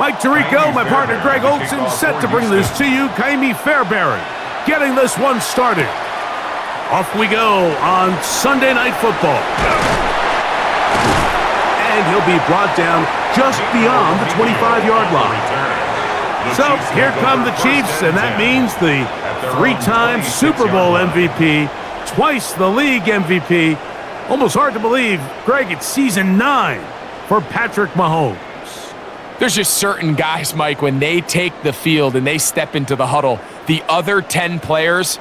Mike Tirico, my partner Greg Olson, set to bring this to you. Kaimi Fairbury getting this one started. Off we go on Sunday Night Football. And he'll be brought down just beyond the 25-yard line. So here come the Chiefs, and that means the three-time Super Bowl MVP, twice the league MVP. Almost hard to believe, Greg, it's season 9 for Patrick Mahomes. There's just certain guys, Mike, when they take the field and they step into the huddle, the other 10 players,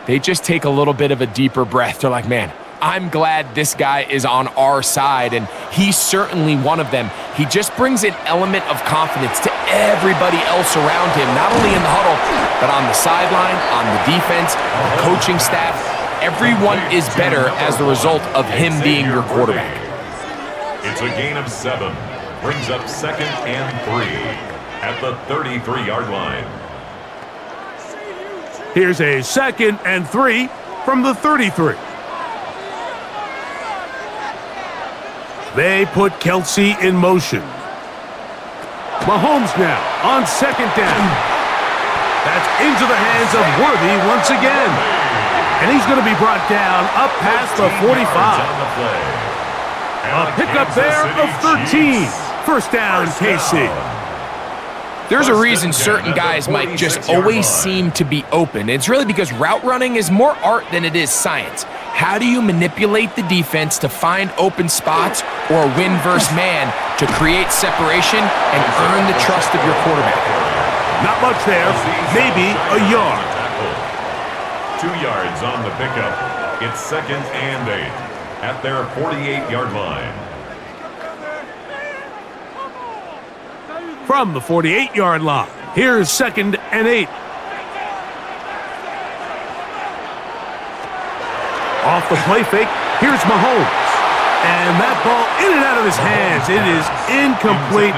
they just take a little bit of a deeper breath. They're like, man, I'm glad this guy is on our side, and he's certainly one of them. He just brings an element of confidence to everybody else around him, not only in the huddle, but on the sideline, on the defense, the coaching staff. Everyone is better as the result of him being your quarterback. It's a gain of 7. Brings up 2nd and 3 at the 33-yard line. Here's a 2nd and 3 from the 33. They put Kelsey in motion. Mahomes now on 2nd down. That's into the hands of Worthy once again. And he's going to be brought down up past the 45. A pickup there of 13. First down, KC. There's a reason certain guys, Mike, just always seem to be open. It's really because route running is more art than it is science. How do you manipulate the defense to find open spots or win versus man to create separation and earn the trust of your quarterback? Not much there. Maybe a yard. 2 yards on the pickup. It's 2nd and 8 at their 48-yard line. From the 48-yard line, here's 2nd and 8. Off the play fake, here's Mahomes. And that ball in and out of his hands. It is incomplete.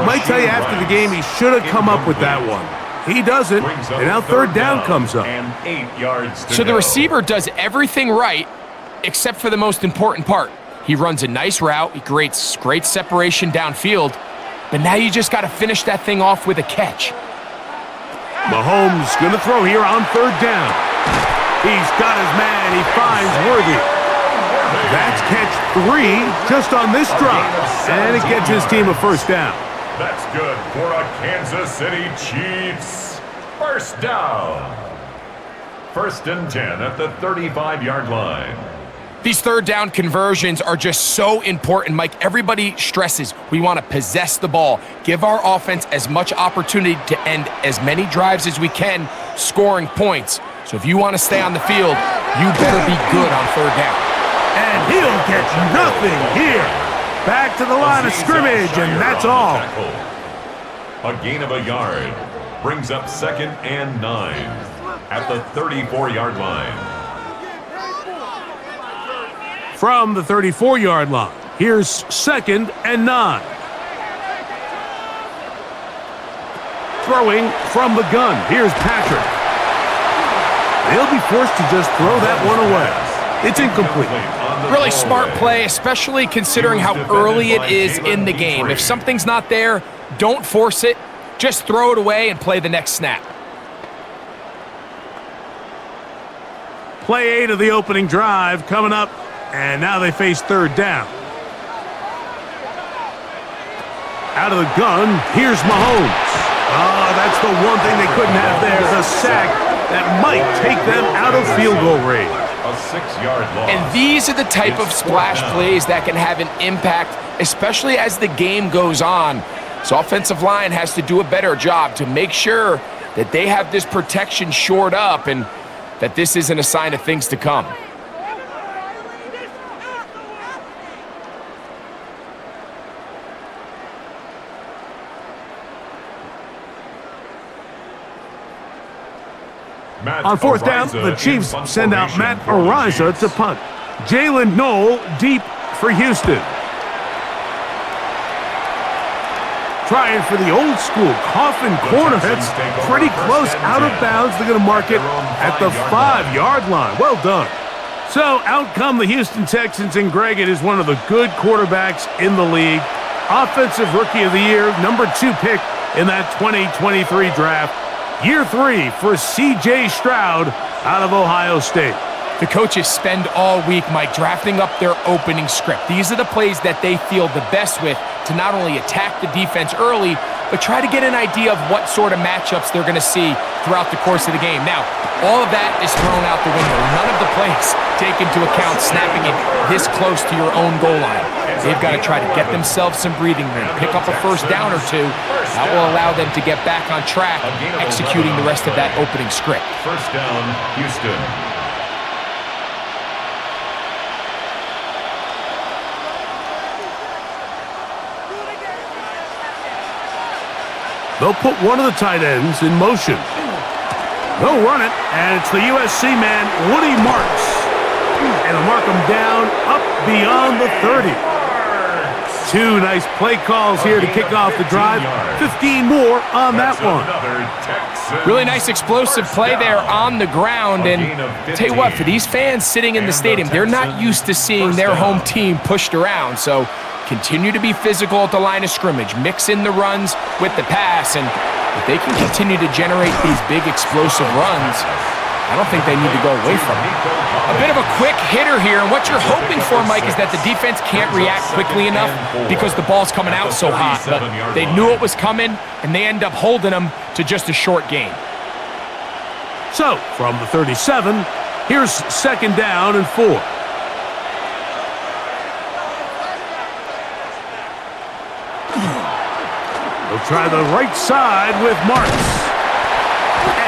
Might tell you after the game he should have come up with that one. He doesn't, and now 3rd down comes up. And 8 yards to So the go. receiver does everything right except for the most important part. He runs a nice route. He creates great separation downfield. But now you just got to finish that thing off with a catch. Mahomes going to throw here on 3rd down. He's got his man. He finds Worthy. That's catch 3 just on this drive. And it gets his team a first down. That's good for a Kansas City Chiefs. First down. 1st and 10 at the 35-yard line. These 3rd down conversions are just so important, Mike. Everybody stresses we want to possess the ball, give our offense as much opportunity to end as many drives as we can, scoring points. So if you want to stay on the field, you better be good on 3rd down. And he'll get nothing here. Back to the line of scrimmage, and that's all. A gain of a yard brings up 2nd and 9 at the 34-yard line. From the 34-yard line, here's 2nd and 9. Throwing from the gun, here's Patrick. They'll be forced to just throw that one away. It's incomplete. Really smart play, especially considering how early it is in the game. If something's not there, don't force it. Just throw it away and play the next snap. Play 8 of the opening drive coming up, and now they face 3rd down. Out of the gun, here's Mahomes. That's the one thing they couldn't have there, the sack that might take them out of field goal range. A 6-yard loss. And these are the type of splash plays that can have an impact, especially as the game goes on. So offensive line has to do a better job to make sure that they have this protection shored up and that this isn't a sign of things to come. On 4th down, the Chiefs send out Matt Ariza to punt. Jalen Knoll deep for Houston. Trying for the old school coffin corner. That's pretty close out of bounds. They're going to mark it at the 5-yard line. Well done. So out come the Houston Texans, and Greg, it is one of the good quarterbacks in the league. Offensive Rookie of the Year, number 2 pick in that 2023 draft. Year 3 for C.J. Stroud out of Ohio State. The coaches spend all week, Mike, drafting up their opening script. These are the plays that they feel the best with to not only attack the defense early, but try to get an idea of what sort of matchups they're going to see throughout the course of the game. Now, all of that is thrown out the window. None of the plays take into account snapping it this close to your own goal line. They've got to try to get themselves some breathing room, pick up a first down or two. That will allow them to get back on track, executing the rest of that opening script. First down, Houston. They'll put one of the tight ends in motion. They'll run it, and it's the USC man, Woody Marks. And they'll mark him down up beyond the 30. 2 nice play calls here to kick off the drive. 15 more on that one. Really nice explosive play there on the ground. And tell you what, for these fans sitting in the stadium, they're not used to seeing their home team pushed around. So continue to be physical at the line of scrimmage. Mix in the runs with the pass. And if they can continue to generate these big explosive runs, I don't think they need to go away from it. A bit of a quick hitter here, and what you're hoping for, Mike, is that the defense can't react quickly enough because the ball's coming out so hot. But they knew it was coming, and they end up holding them to just a short gain. So, from the 37, here's second down and 4. They'll try the right side with Marks.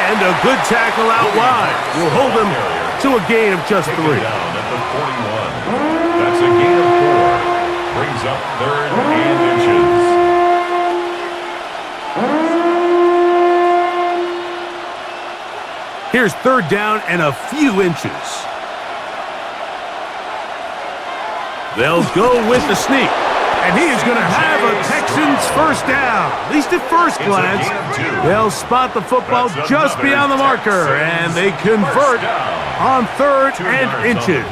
And a good tackle out wide will hold them to a gain of just 3. Down at the 41. That's a gain of 4. Brings up 3rd and inches. Here's 3rd down and a few inches. They'll go with the sneak. And he is going to have a Texans first down. At least at first glance, they'll spot the football just beyond the marker, and they convert on 3rd and inches.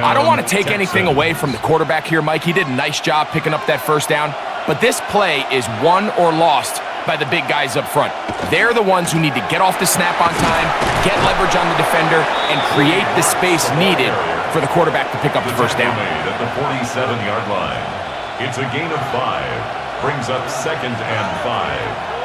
I don't want to take anything away from the quarterback here, Mike. He did a nice job picking up that first down, but this play is won or lost by the big guys up front. They're the ones who need to get off the snap on time, get leverage on the defender, and create the space needed for the quarterback to pick up the first down. At the 47-yard line. It's a gain of 5. Brings up 2nd and 5.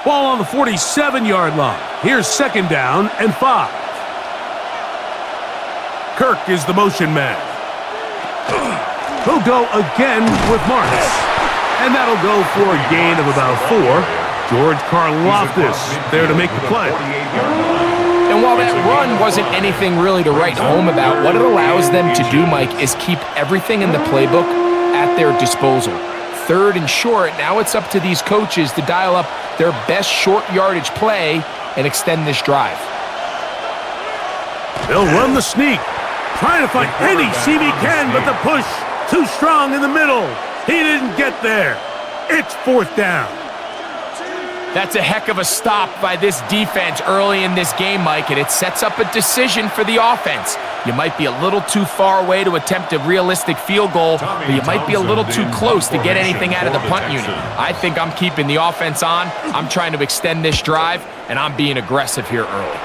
Ball on the 47-yard line. Here's 2nd down and 5. Kirk is the motion man. He'll go again with Marks. And that'll go for a gain of about 4. George Karlaftis there to make the play. And while that run wasn't anything really to write home about, what it allows them to do, Mike, is keep everything in the playbook at their disposal. 3rd and short, now it's up to these coaches to dial up their best short yardage play and extend this drive. They'll run the sneak, trying to find any seam he can, but the push too strong in the middle. He didn't get there. It's 4th down. That's a heck of a stop by this defense early in this game, Mike, and it sets up a decision for the offense. You might be a little too far away to attempt a realistic field goal, but you might be a little too close to get anything out of the punt unit. I think I'm keeping the offense on. I'm trying to extend this drive, and I'm being aggressive here early.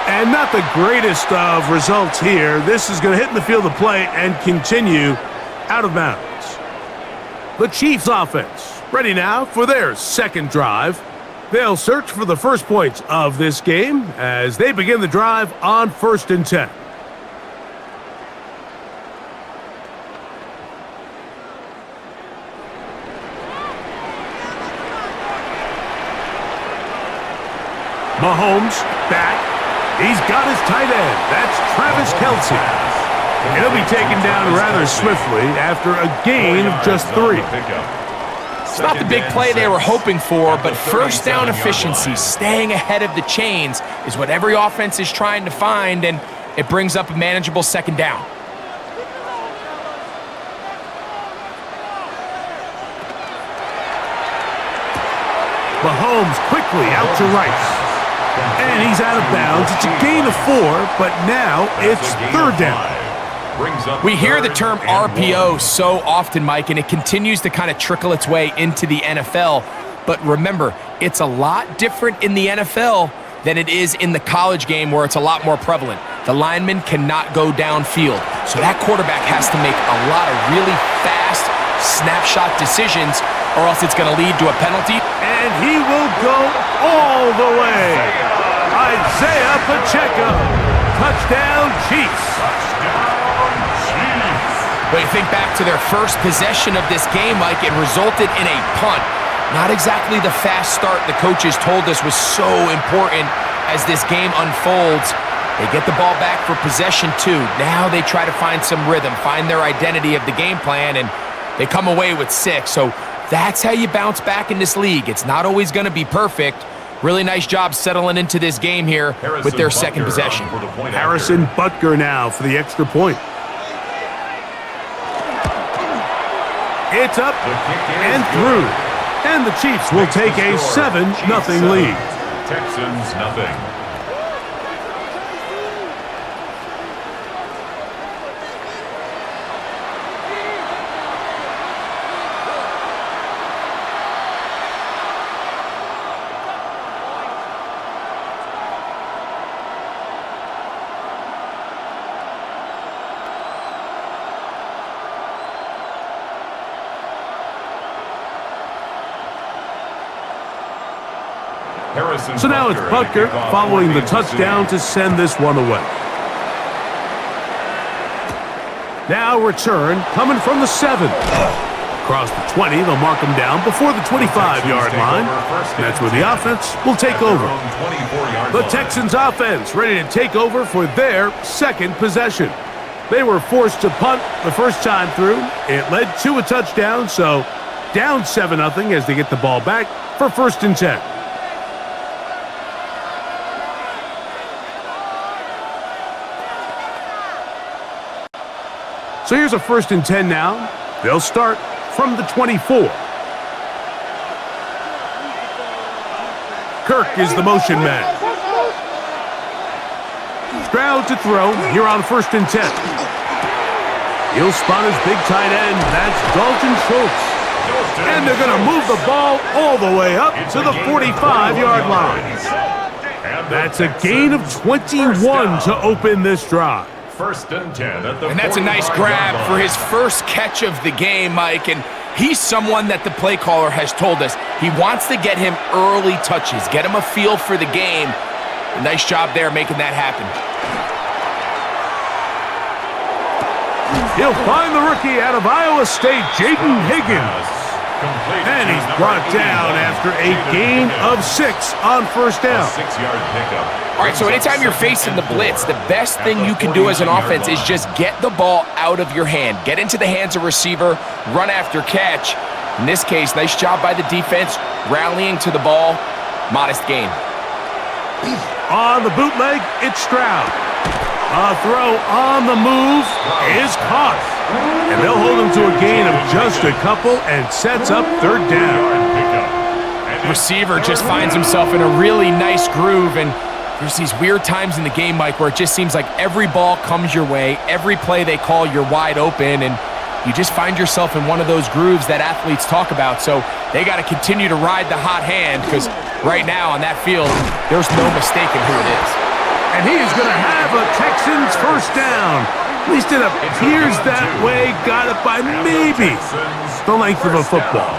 And not the greatest of results here. This is going to hit in the field of play and continue out of bounds. The Chiefs offense ready now for their second drive. They'll search for the first points of this game as they begin the drive on 1st and 10. Mahomes back. He's got his tight end. That's Travis Kelce. And he'll be taken down rather swiftly after a gain of just 3. It's not the big play they were hoping for, but first down efficiency, staying ahead of the chains, is what every offense is trying to find, and it brings up a manageable 2nd down. Mahomes quickly out to Rice. And he's out of bounds. It's a gain of 4, but now it's 3rd down. brings up We hear the term third and RPO 1. so often, Mike, and it continues to kind of trickle its way into the NFL. But remember, it's a lot different in the NFL than it is in the college game where it's a lot more prevalent. The lineman cannot go downfield, so that quarterback has to make a lot of really fast snapshot decisions or else it's going to lead to a penalty. And he will go all the way. Isaiah Pacheco. Touchdown, Chiefs. Touchdown, Chiefs. But you think back to their first possession of this game, Mike, it resulted in a punt. Not exactly the fast start the coaches told us was so important as this game unfolds. They get the ball back for possession 2. Now they try to find some rhythm, find their identity of the game plan, and they come away with 6. So that's how you bounce back in this league. It's not always going to be perfect. Really nice job settling into this game here with their second possession. Harrison Butker now for the extra point. It's up and through. And the Chiefs will take a 7-0 lead. Texans nothing. So now it's Butker following the touchdown to send this one away. Now return coming from the 7. Across the 20, they'll mark him down before the 25-yard line. That's where the offense will take over. The Texans offense ready to take over for their second possession. They were forced to punt the first time through. It led to a touchdown, so down 7-0 as they get the ball back for 1st and 10. So here's a 1st and 10 now. They'll start from the 24. Kirk is the motion man. Stroud to throw here on 1st and 10. He'll spot his big tight end. That's Dalton Schultz. And they're going to move the ball all the way up to the 45-yard line. That's a gain of 21 to open this drive. 1st and 10 at the And that's a nice grab for his first catch of the game, Mike. And he's someone that the play caller has told us he wants to get him early touches, get him a feel for the game. A nice job there making that happen. He'll find the rookie out of Iowa State, Jaden Higgins. And he's brought down after a gain of 6 on 1st down. 6-yard pickup. All right, so anytime you're facing the blitz, the best thing you can do as an offense is just get the ball out of your hand. Get into the hands of receiver, run after catch. In this case, nice job by the defense, rallying to the ball. Modest gain. On the bootleg, it's Stroud. A throw on the move is caught. And they'll hold him to a gain of just a couple and sets up 3rd down. Receiver just finds himself in a really nice groove, and there's these weird times in the game, Mike, where it just seems like every ball comes your way, every play they call, you're wide open, and you just find yourself in one of those grooves that athletes talk about. So they got to continue to ride the hot hand, because right now on that field, there's no mistaking who it is. And he is going to have a Texans 1st down. At least it appears that way. Got it by maybe the length of a football.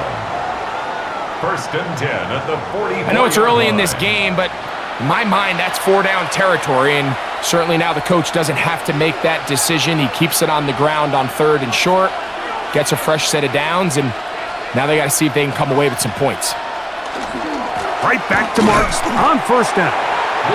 1st and 10 at the 40. I know it's early in this game, but in my mind, that's 4-down territory, and certainly now the coach doesn't have to make that decision. He keeps it on the ground on 3rd and short, gets a fresh set of downs, and now they got to see if they can come away with some points. Right back to Marks on 1st down.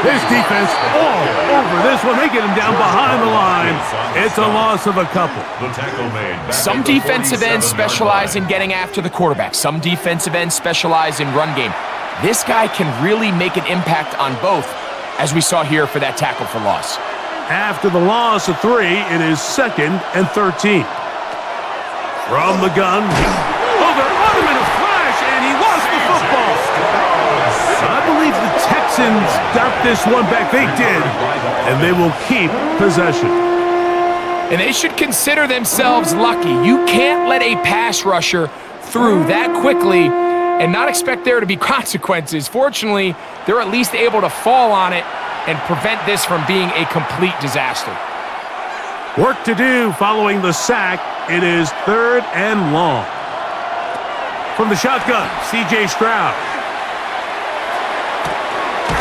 This defense all over this one. They get him down behind the line. It's a loss of a couple. The tackle made. Some defensive ends specialize in getting after the quarterback. Some defensive ends specialize in run game. This guy can really make an impact on both, as we saw here for that tackle for loss. After the loss of 3, it is 2nd and 13. From the gun. Oh, they're on him in a flash, and he lost the football. I believe the Texans got this one back. They did, and they will keep possession. And they should consider themselves lucky. You can't let a pass rusher through that quickly and not expect there to be consequences. Fortunately, they're at least able to fall on it and prevent this from being a complete disaster. Work to do following the sack. It is 3rd and long. From the shotgun, C.J. Stroud.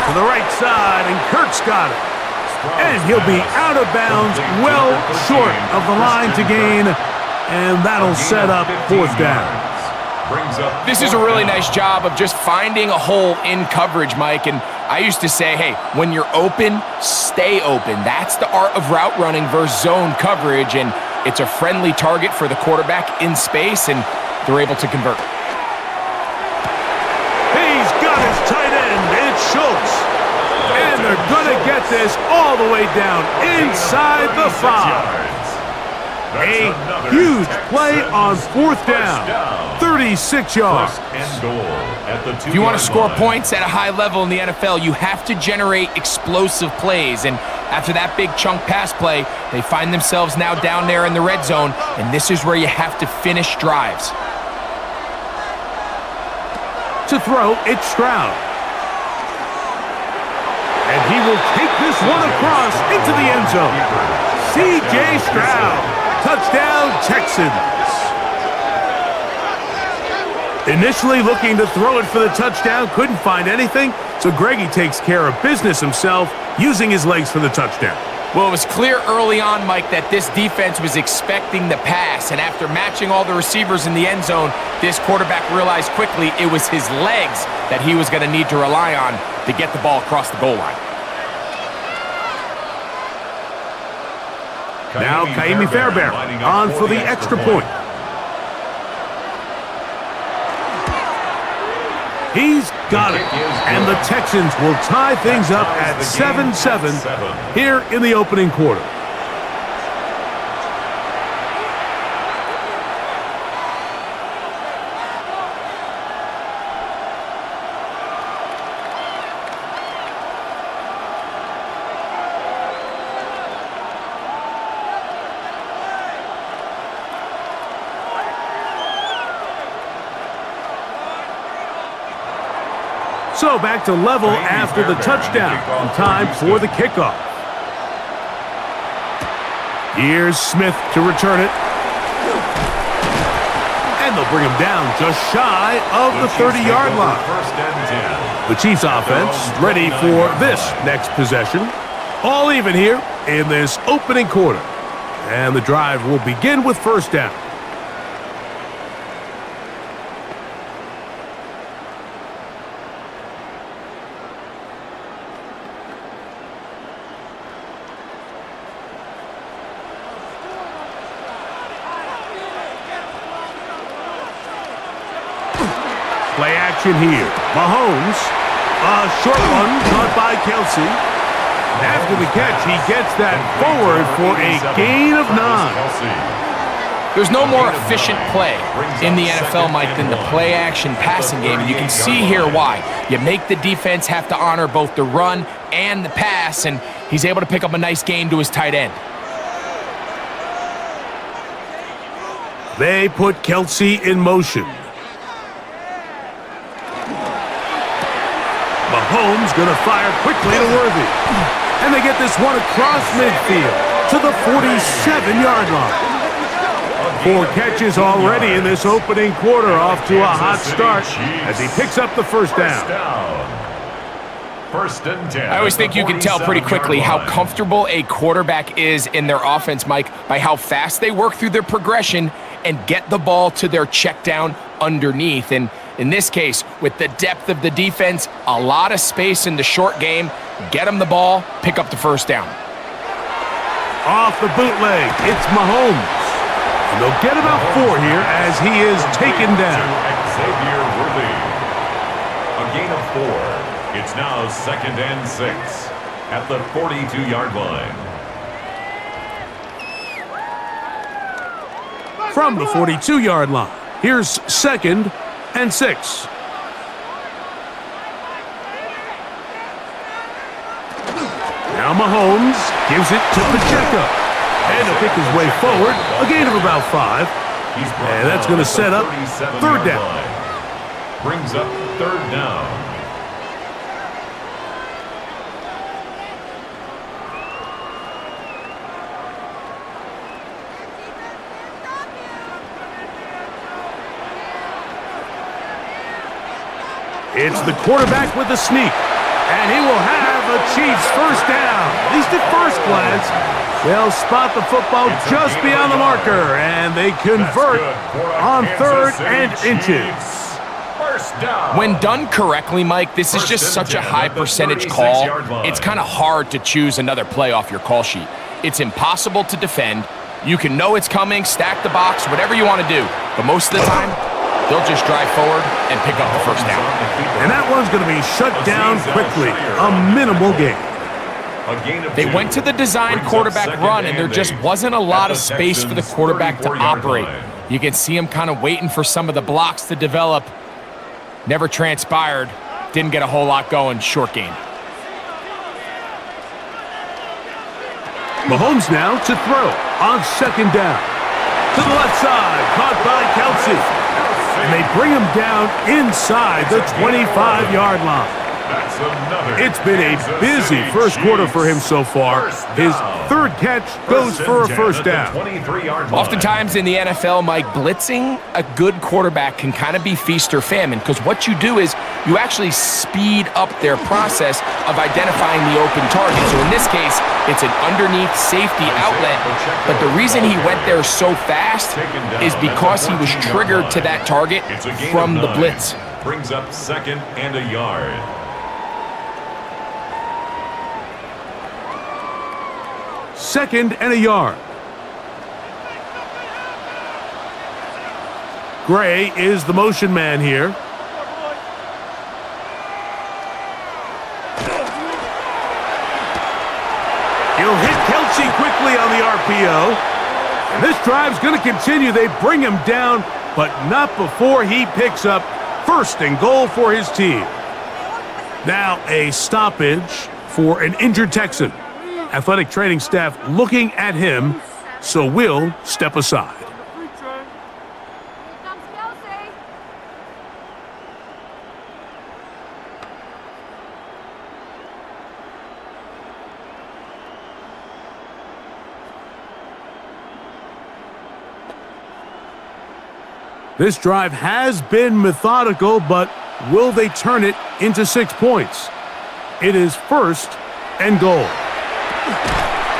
To the right side, and Kirk's got it. And he'll be out of bounds, well short of the line to gain, and that'll set up 4th down. This is a really nice job of just finding a hole in coverage, Mike. And I used to say, hey, when you're open, stay open. That's the art of route running versus zone coverage, and it's a friendly target for the quarterback in space, and they're able to convert. He's got his tight end. It's Schultz. And they're going to get this all the way down inside the 5. A huge play on 4th down. 36 yards. If you want to score points at a high level in the NFL, you have to generate explosive plays. And after that big chunk pass play, they find themselves now down there in the red zone, and this is where you have to finish drives. To throw, it's Stroud. And he will take this one across into the end zone. C.J. Stroud. Touchdown, Texans. Initially looking to throw it for the touchdown, couldn't find anything, so Greggy takes care of business himself, using his legs for the touchdown. Well, it was clear early on, Mike, that this defense was expecting the pass, and after matching all the receivers in the end zone, this quarterback realized quickly it was his legs that he was going to need to rely on to get the ball across the goal line. Now Kaimi Fairbairn on for the extra point. He's got it. And the Texans will tie things up at 7-7 here in the opening quarter. So back to level after the touchdown, and time for the kickoff. Here's Smith to return it. And they'll bring him down just shy of the 30-yard line. The Chiefs offense ready for this next possession. All even here in this opening quarter. And the drive will begin with 1st down. Play action here. Mahomes, a short one caught by Kelce. After the catch, he gets that forward for a gain of 9. There's no more efficient play in the NFL, Mike, than the play-action passing game. And you can see here why. You make the defense have to honor both the run and the pass, and he's able to pick up a nice gain to his tight end. They put Kelce in motion. Mahomes going to fire quickly to Worthy. And they get this one across midfield to the 47-yard line. 4 catches already in this opening quarter, off to a hot start as he picks up the 1st down. 1st and 10. I always think you can tell pretty quickly how comfortable a quarterback is in their offense, Mike, by how fast they work through their progression and get the ball to their check down underneath. And in this case, with the depth of the defense, a lot of space in the short game, get them the ball, pick up the 1st down. Off the bootleg, it's Mahomes. And they'll get about 4 here as he is taken down. Xavier Worthy. A gain of 4. It's now 2nd and 6 at the 42-yard line. From the 42-yard line, here's 2nd and 6. Now Mahomes gives it to Pacheco. And he'll pick his way forward, a gain of about 5. And that's going to set up third down. Brings up third down. It's the quarterback with the sneak. And he will have a Chiefs first down. At least at first glance, they'll spot the football just beyond the marker, and they convert on third and inches. When done correctly, Mike, this is just such a high percentage call. It's kind of hard to choose another play off your call sheet. It's impossible to defend. You can know it's coming, stack the box, whatever you want to do. But most of the time, they'll just drive forward and pick up the first down. And that one's going to be shut down quickly. A minimal gain. They went to the design quarterback run, and there just wasn't a lot of space for the quarterback to operate. You can see him kind of waiting for some of the blocks to develop. Never transpired. Didn't get a whole lot going. Short game. Mahomes now to throw on second down. To the left side, caught by Kelsey. And they bring him down inside the 25-yard line. It's been a busy first quarter for him so far. His third catch goes for a first down. Oftentimes in the NFL, Mike, blitzing a good quarterback can kind of be feast or famine, because what you do is you actually speed up their process of identifying the open target. So in this case, it's an underneath safety outlet, but the reason he went there so fast is because he was triggered to that target from the blitz. Brings up second and a yard. Second and a yard. Gray is the motion man here. He'll hit Kelsey quickly on the RPO. And this drive's going to continue. They bring him down, but not before he picks up first and goal for his team. Now a stoppage for an injured Texan. Athletic training staff looking at him, so we'll step aside. This drive has been methodical, but will they turn it into 6 points? It is first and goal.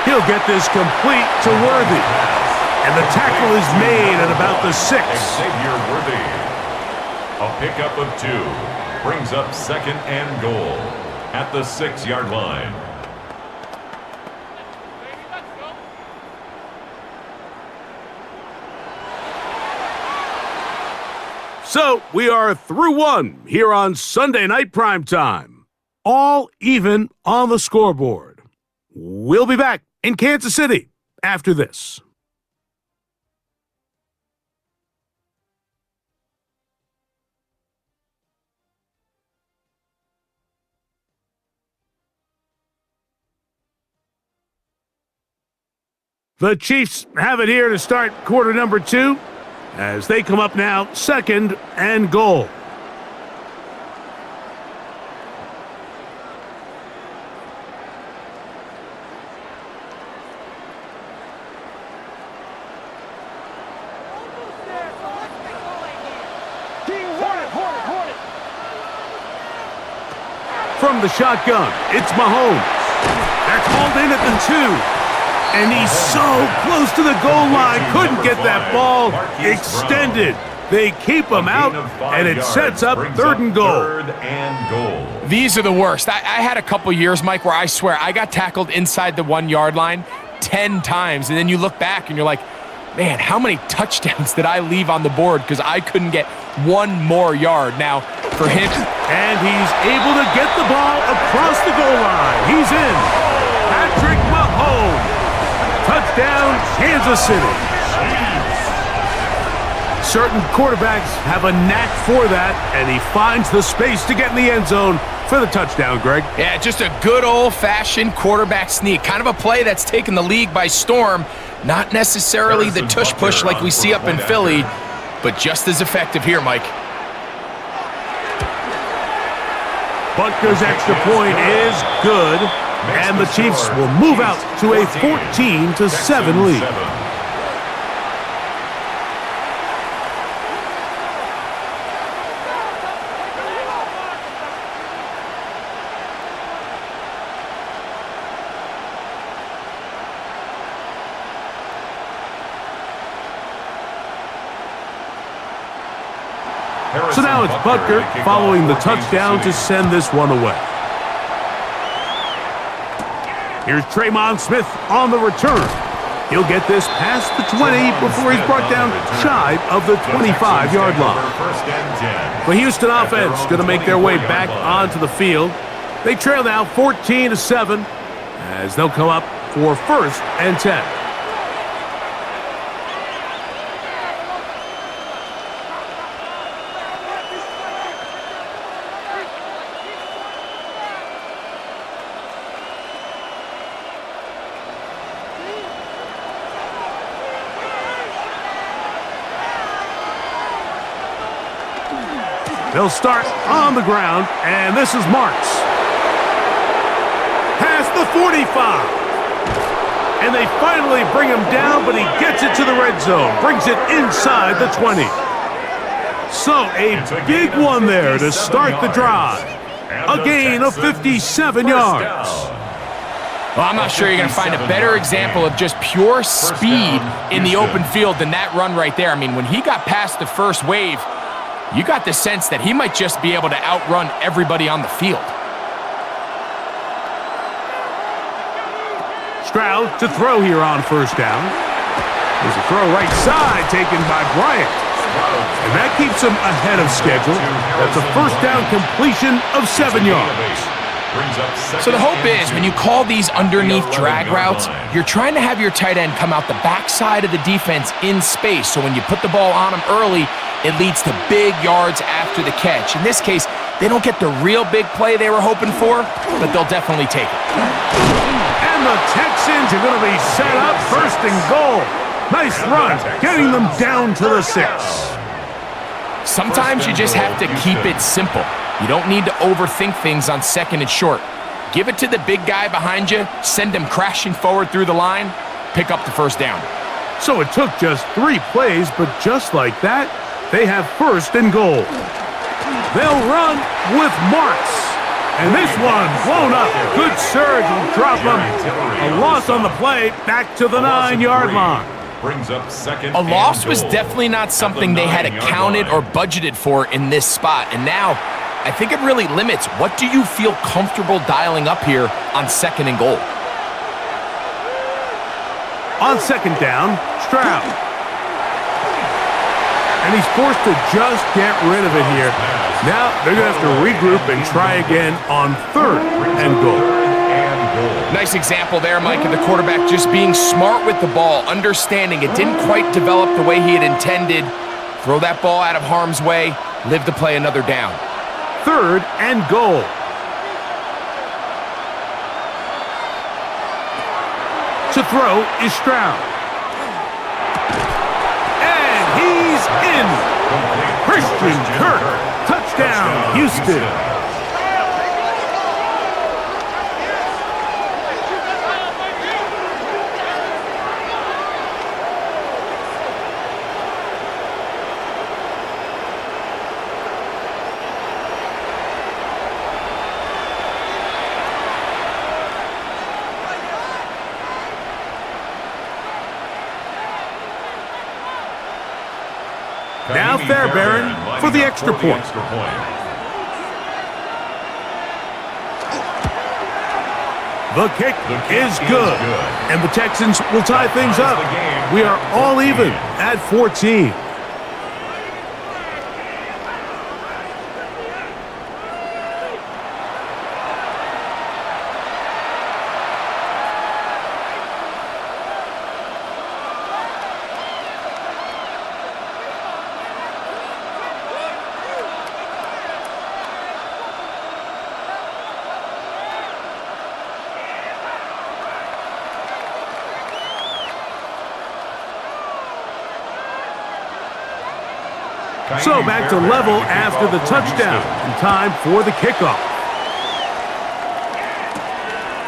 He'll get this complete to Worthy. And the tackle is made at about the 6. Xavier Worthy. A pickup of 2. Brings up second and goal at the 6-yard line. So we are through one here on Sunday Night Primetime. All even on the scoreboard. We'll be back in Kansas City after this. The Chiefs have it here to start quarter number 2 as they come up now second and goal. From the shotgun, it's Mahomes. That's hauled in at the 2. And he's so close to the goal line, couldn't get that ball extended. They keep him out, and it sets up third and goal. These are the worst. I had a couple years, Mike, where I swear I got tackled inside the 1-yard line 10 times, and then you look back and you're like, man, how many touchdowns did I leave on the board because I couldn't get one more yard? Now, for him... And he's able to get the ball across the goal line. He's in. Patrick Mahomes. Touchdown, Kansas City. Certain quarterbacks have a knack for that, and he finds the space to get in the end zone for the touchdown, Greg. Yeah, just a good old-fashioned quarterback sneak. Kind of a play that's taken the league by storm. Not necessarily the tush-push like we see up in Philly, but just as effective here, Mike. Butker's extra point is good, and the Chiefs will move out to a 14-7 lead. So now it's Butker following the touchdown to send this one away. Here's Tremon Smith on the return. He'll get this past the 20 before he's brought down shy of the 25-yard line. The Houston offense going to make their way back onto the field. They trail now 14-7 as they'll come up for 1st and 10. They'll start on the ground, and this is Marks. Past the 45. And they finally bring him down, but he gets it to the red zone. Brings it inside the 20. So a big one there to start the drive. A gain of 57 yards. Well, I'm not sure you're going to find a better example of just pure speed in the open field than that run right there. I mean, when he got past the first wave, you got the sense that he might just be able to outrun everybody on the field. Stroud to throw here on 1st down. There's a throw right side taken by Bryant. And that keeps him ahead of schedule. That's a 1st down completion of 7 yards. So the hope is when you call these underneath drag routes, you're trying to have your tight end come out the backside of the defense in space. So when you put the ball on him early, it leads to big yards after the catch. In this case, they don't get the real big play they were hoping for, but they'll definitely take it. And the Texans are going to be set up 1st and goal. Nice run, getting them down to the 6. Sometimes you just have to keep it simple. You don't need to overthink things on 2nd and short. Give it to the big guy behind you, send him crashing forward through the line, pick up the 1st down. So it took just 3 plays, but just like that, they have 1st and goal. They'll run with Marks. And this one blown up. Good surge will drop him. A loss on the play, back to the 9-yard line. A loss was definitely not something they had accounted or budgeted for in this spot. And now, I think it really limits what do you feel comfortable dialing up here on 2nd and goal. On 2nd down, Stroud. And he's forced to just get rid of it here. Now they're going to have to regroup and try again on 3rd and goal. Nice example there, Mike, of the quarterback just being smart with the ball, understanding it didn't quite develop the way he had intended. Throw that ball out of harm's way, live to play another down. 3rd and goal. To throw is Stroud. And he's in. Christian Kirk. Touchdown, Houston. Now Fairbairn for the extra point. The kick is good, and the Texans will tie things up. We are all even at 14. So back to level after the touchdown, and time for the kickoff.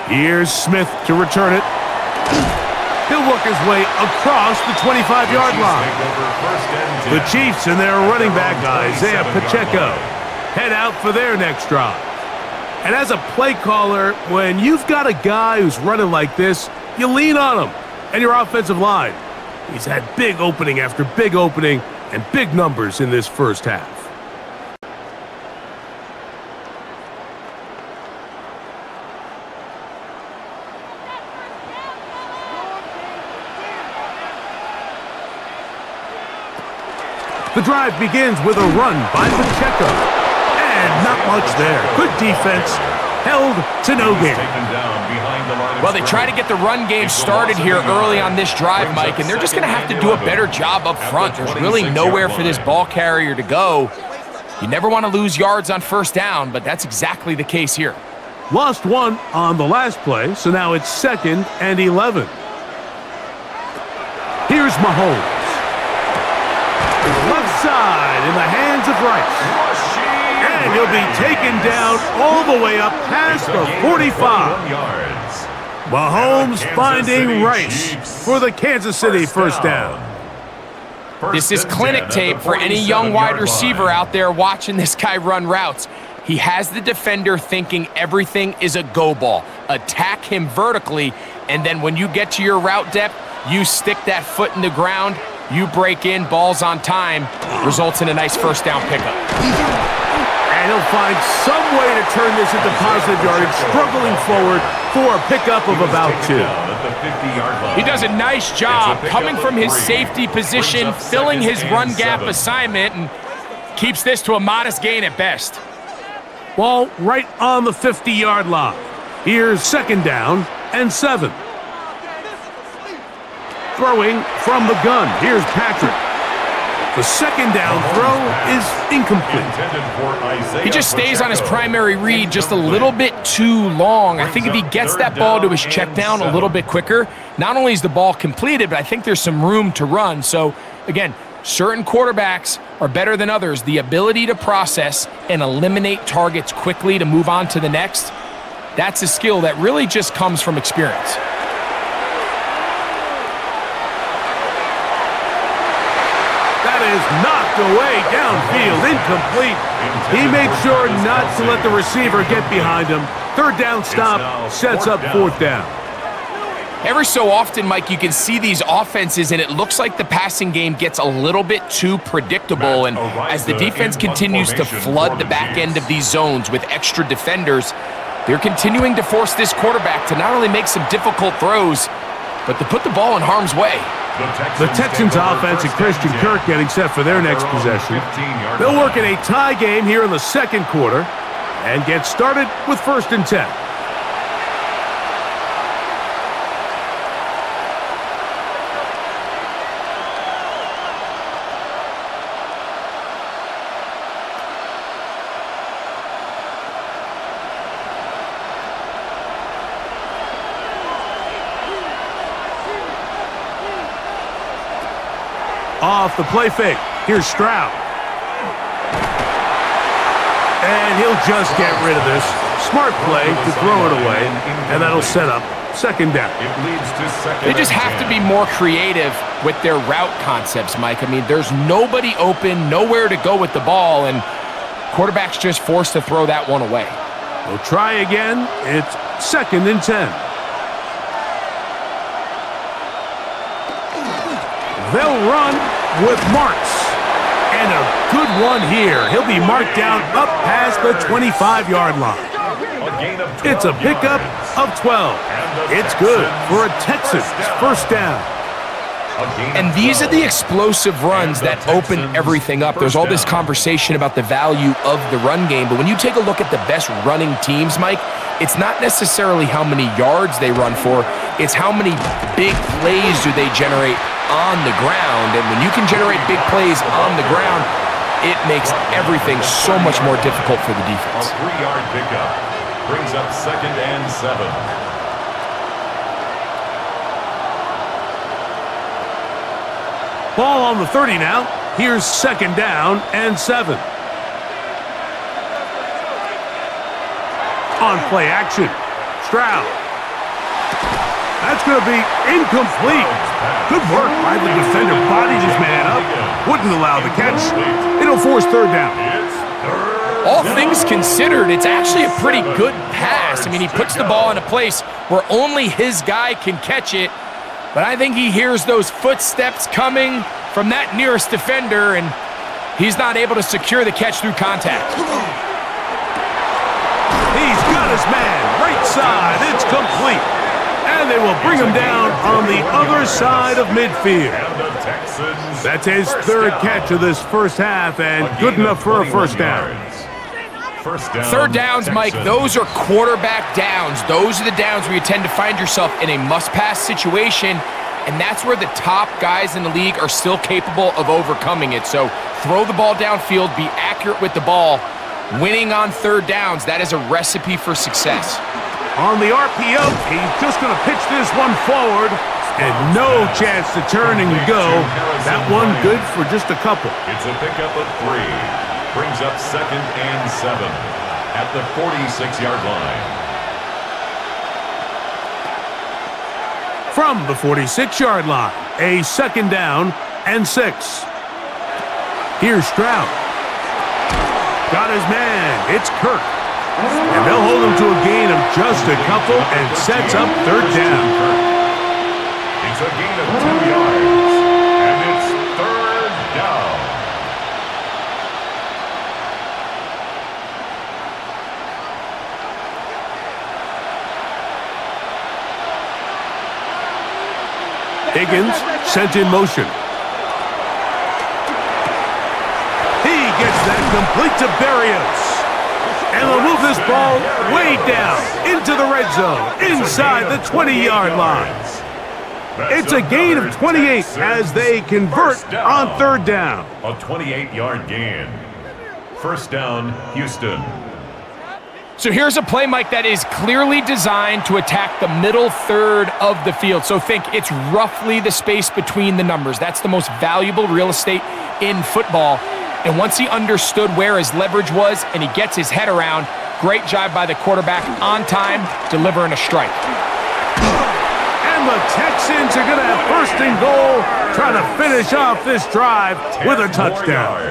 Here's Smith to return it. He'll work his way across the 25-yard line. The Chiefs and their running back, Isaiah Pacheco, head out for their next drive. And as a play caller, when you've got a guy who's running like this, you lean on him and your offensive line. He's had big opening after big opening and big numbers in this first half. The drive begins with a run by Pacheco. And not much there. Good defense. Held to no gain. Well, they try to get the run game started here early on this drive, Mike, and they're just going to have to do a better job up front. There's really nowhere for this ball carrier to go. You never want to lose yards on first down, but that's exactly the case here. Lost one on the last play, so now it's 2nd and 11. Here's Mahomes. Left side in the hands of Rice. And he'll be taken down all the way up past the 45. Mahomes finding Rice for the Kansas City first down. This is clinic tape for any young wide receiver out there watching this guy run routes. He has the defender thinking everything is a go ball. Attack him vertically, and then when you get to your route depth, you stick that foot in the ground, you break in, balls on time, results in a nice first down pickup. And he'll find some way to turn this into positive yardage, struggling forward for a pickup of about 2. He does a nice job coming from his safety position, filling his run gap assignment, and keeps this to a modest gain at best. Ball right on the 50-yard line. Here's 2nd down and 7. Throwing from the gun. Here's Patrick. The 2nd down throw is incomplete. He just stays on his primary read just a little bit too long. I think if he gets that ball to his check down a little bit quicker, not only is the ball completed, but I think there's some room to run. So, again, certain quarterbacks are better than others. The ability to process and eliminate targets quickly to move on to the next, that's a skill that really just comes from experience. Is knocked away downfield, incomplete. He made sure not to let the receiver get behind him. 3rd down stop sets up 4th down. Every so often, Mike, you can see these offenses, and it looks like the passing game gets a little bit too predictable. And as the defense continues to flood the back end of these zones with extra defenders, they're continuing to force this quarterback to not only make some difficult throws, but to put the ball in harm's way. The Texans offense and Christian Kirk getting set for their next possession. They'll work in a tie game here in the 2nd quarter and get started with 1st and 10. Off the play fake. Here's Stroud. And he'll just get rid of this. Smart play to throw it away, and that'll set up 2nd down. They just have to be more creative with their route concepts, Mike. I mean, there's nobody open, nowhere to go with the ball, and quarterback's just forced to throw that one away. We'll try again. It's 2nd and 10. They'll run with Marks. And a good one here. He'll be marked down up past the 25-yard line. It's a pickup of 12. It's good for a Texans first down. And these are the explosive runs that open everything up. There's all this conversation about the value of the run game, but when you take a look at the best running teams, Mike, it's not necessarily how many yards they run for, it's how many big plays do they generate on the ground. And when you can generate big plays on the ground, it makes everything so much more difficult for the defense. A 3-yard pickup brings up 2nd and 7. Ball on the 30 now. Here's 2nd down and 7. On play action, Stroud. That's going to be incomplete. Good work by the defender. Bodied his man up. Wouldn't allow the catch. It'll force 3rd down. All things considered, it's actually a pretty good pass. I mean, he puts the ball in a place where only his guy can catch it. But I think he hears those footsteps coming from that nearest defender, and he's not able to secure the catch through contact. He's got his man. Right side. It's complete. And they will bring him down on the other side of midfield. That's his 3rd catch of this first half, and good enough for a 1st down. 3rd downs, Mike, those are quarterback downs. Those are the downs where you tend to find yourself in a must-pass situation, and that's where the top guys in the league are still capable of overcoming it. So throw the ball downfield, be accurate with the ball. Winning on 3rd downs, that is a recipe for success. On the RPO, he's just going to pitch this one forward, and no chance to turn and go. That one good for just a couple. It's a pickup of 3. Brings up 2nd and 7 at the 46-yard line. From the 46-yard line, a 2nd down and 6. Here's Stroud. Got his man. It's Kirk. And they'll hold him to a gain of just a couple and sets up 3rd down. It's a gain of 2 yards. And it's 3rd down. Higgins sent in motion. He gets that complete to Berrios. And they'll move this ball way down into the red zone, inside the 20-yard line. It's a gain of 28 as they convert on 3rd down. A 28-yard gain. 1st down, Houston. So here's a play, Mike, that is clearly designed to attack the middle 3rd of the field. So think it's roughly the space between the numbers. That's the most valuable real estate in football. And once he understood where his leverage was and he gets his head around, great job by the quarterback on time, delivering a strike. And the Texans are going to have 1st and goal, trying to finish off this drive with a touchdown.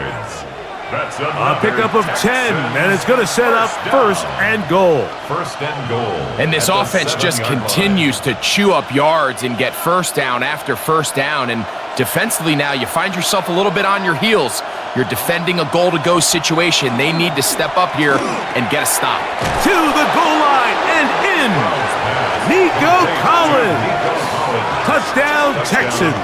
A pickup of 10, and it's going to set up 1st and goal. 1st and goal. And this offense just continues to chew up yards and get 1st down after 1st down. And defensively now, you find yourself a little bit on your heels. You're defending a goal-to-go situation. They need to step up here and get a stop. To the goal line and in. Nico Collins. Touchdown, Texans.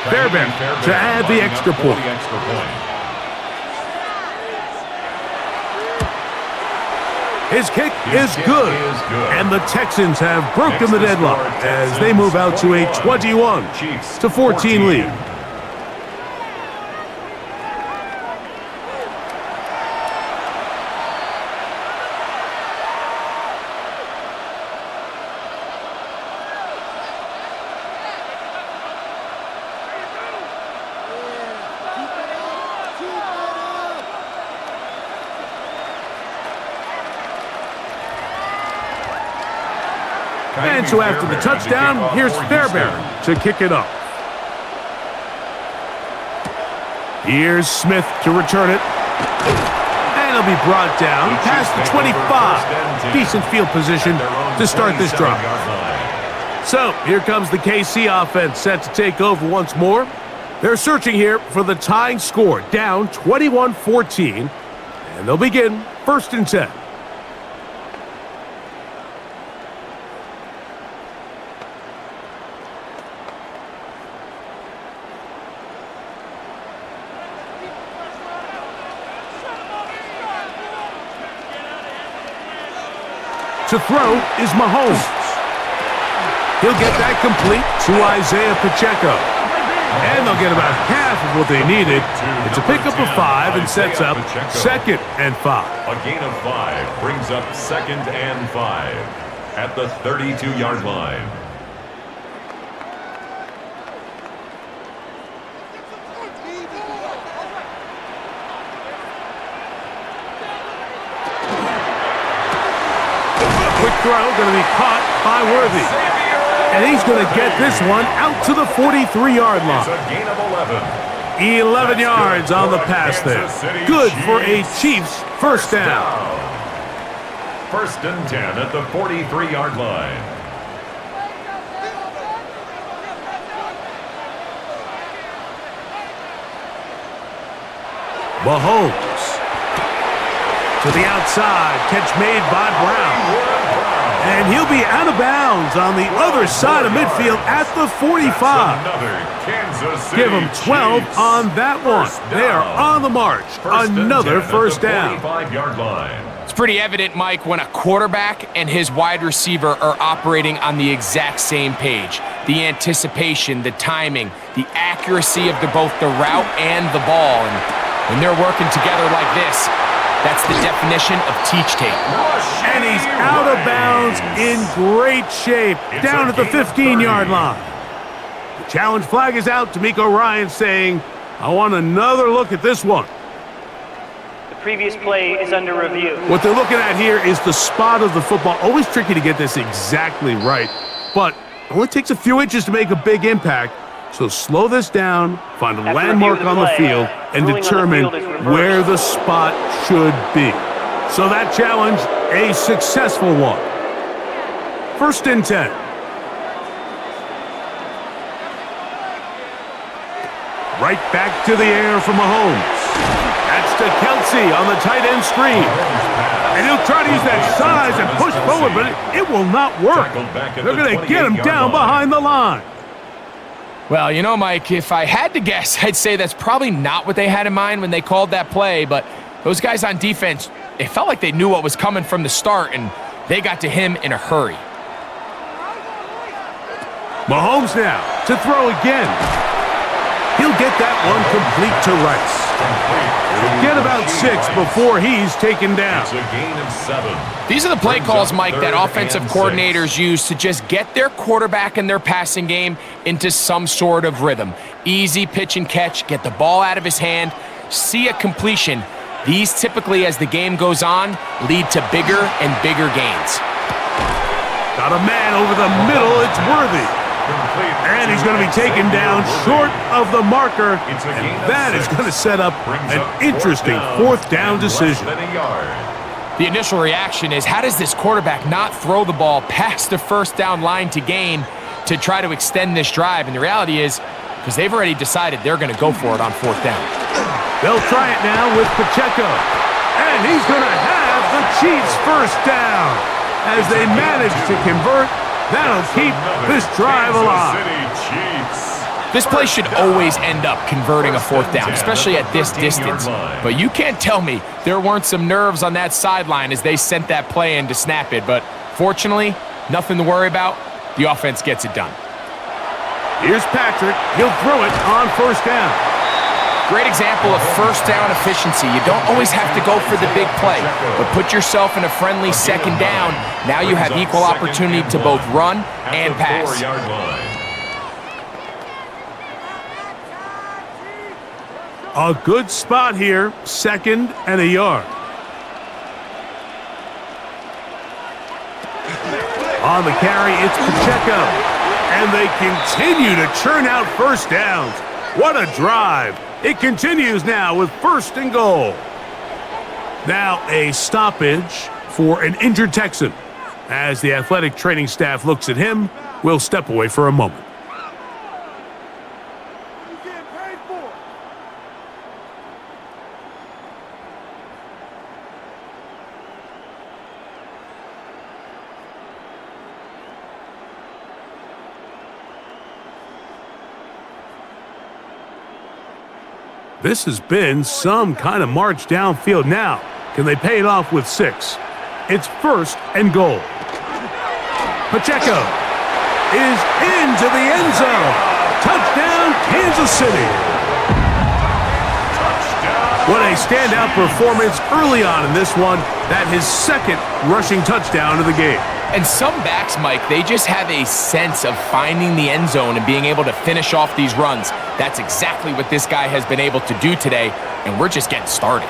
Fairbairn to add the extra point. His kick is good, and the Texans have broken the deadlock as they move out to a 21-14 lead. And so after the touchdown, here's Fairbairn to kick it up. Here's Smith to return it. And it'll be brought down past the 25. Decent field position to start this drive. So here comes the KC offense set to take over once more. They're searching here for the tying score, down 21-14. And they'll begin 1st and 10. To throw is Mahomes. He'll get that complete to Isaiah Pacheco. And they'll get about half of what they needed. It's a pickup of 5 and sets up 2nd and 5. A gain of 5 brings up 2nd and 5 at the 32-yard line. Quick throw going to be caught by Worthy. And he's going to get this one out to the 43-yard line. It's a gain of 11. 11 yards on the pass there. Good for a Chiefs first down. 1st and 10 at the 43-yard line. Mahomes to the outside. Catch made by Brown. And he'll be out of bounds on the other side of midfield at the 45. Give him 12 on that one. They are on the march. Another first down. It's pretty evident, Mike, when a quarterback and his wide receiver are operating on the exact same page. The anticipation, the timing, the accuracy of both the route and the ball. And when they're working together like this, that's the definition of teach tape. And he's out of bounds in great shape, down at the 15-yard line. The challenge flag is out. D'Amico Ryan saying, I want another look at this one. The previous play is under review. What they're looking at here is the spot of the football. Always tricky to get this exactly right, but it only takes a few inches to make a big impact. So slow this down, find a landmark on the field, and determine where the spot should be. So that challenge, a successful one. 1st and 10. Right back to the air for Mahomes. That's to Kelsey on the tight end screen. And he'll try to use that size and push forward, but it will not work. They're going to get him down behind the line. Well, you know, Mike, if I had to guess, I'd say that's probably not what they had in mind when they called that play, but those guys on defense, it felt like they knew what was coming from the start, and they got to him in a hurry. Mahomes now to throw again. He'll get that one complete to Rice. He'll get about 6 before he's taken down. It's a gain of 7. These are the play calls, Mike, that offensive coordinators use to just get their quarterback and their passing game into some sort of rhythm. Easy pitch and catch, get the ball out of his hand, see a completion. These typically, as the game goes on, lead to bigger and bigger gains. Got a man over the middle, it's Worthy. And he's going to be taken down short of the marker, and that is going to set up an interesting 4th down decision. The initial reaction is, how does this quarterback not throw the ball past the 1st down line to gain to try to extend this drive? And the reality is, because they've already decided they're going to go for it on 4th down. They'll try it now with Pacheco. And he's going to have the Chiefs first down as they manage to convert. That'll keep this drive alive. This play should always end up converting a 4th down, especially at this distance. But you can't tell me there weren't some nerves on that sideline as they sent that play in to snap it. But fortunately, nothing to worry about. The offense gets it done. Here's Patrick. He'll throw it on 1st down. Great example of 1st down efficiency. You don't always have to go for the big play, but put yourself in a friendly 2nd down. Now you have equal opportunity to both run and pass. A good spot here, 2nd and a yard. On the carry, it's Pacheco. And they continue to churn out 1st downs. What a drive. It continues now with 1st and goal. Now a stoppage for an injured Texan. As the athletic training staff looks at him, we'll step away for a moment. This has been some kind of march downfield. Now, can they pay it off with 6? It's 1st and goal. Pacheco is into the end zone. Touchdown, Kansas City. What a standout performance early on in this one. That his 2nd rushing touchdown of the game. And some backs, Mike, they just have a sense of finding the end zone and being able to finish off these runs. That's exactly what this guy has been able to do today, and we're just getting started.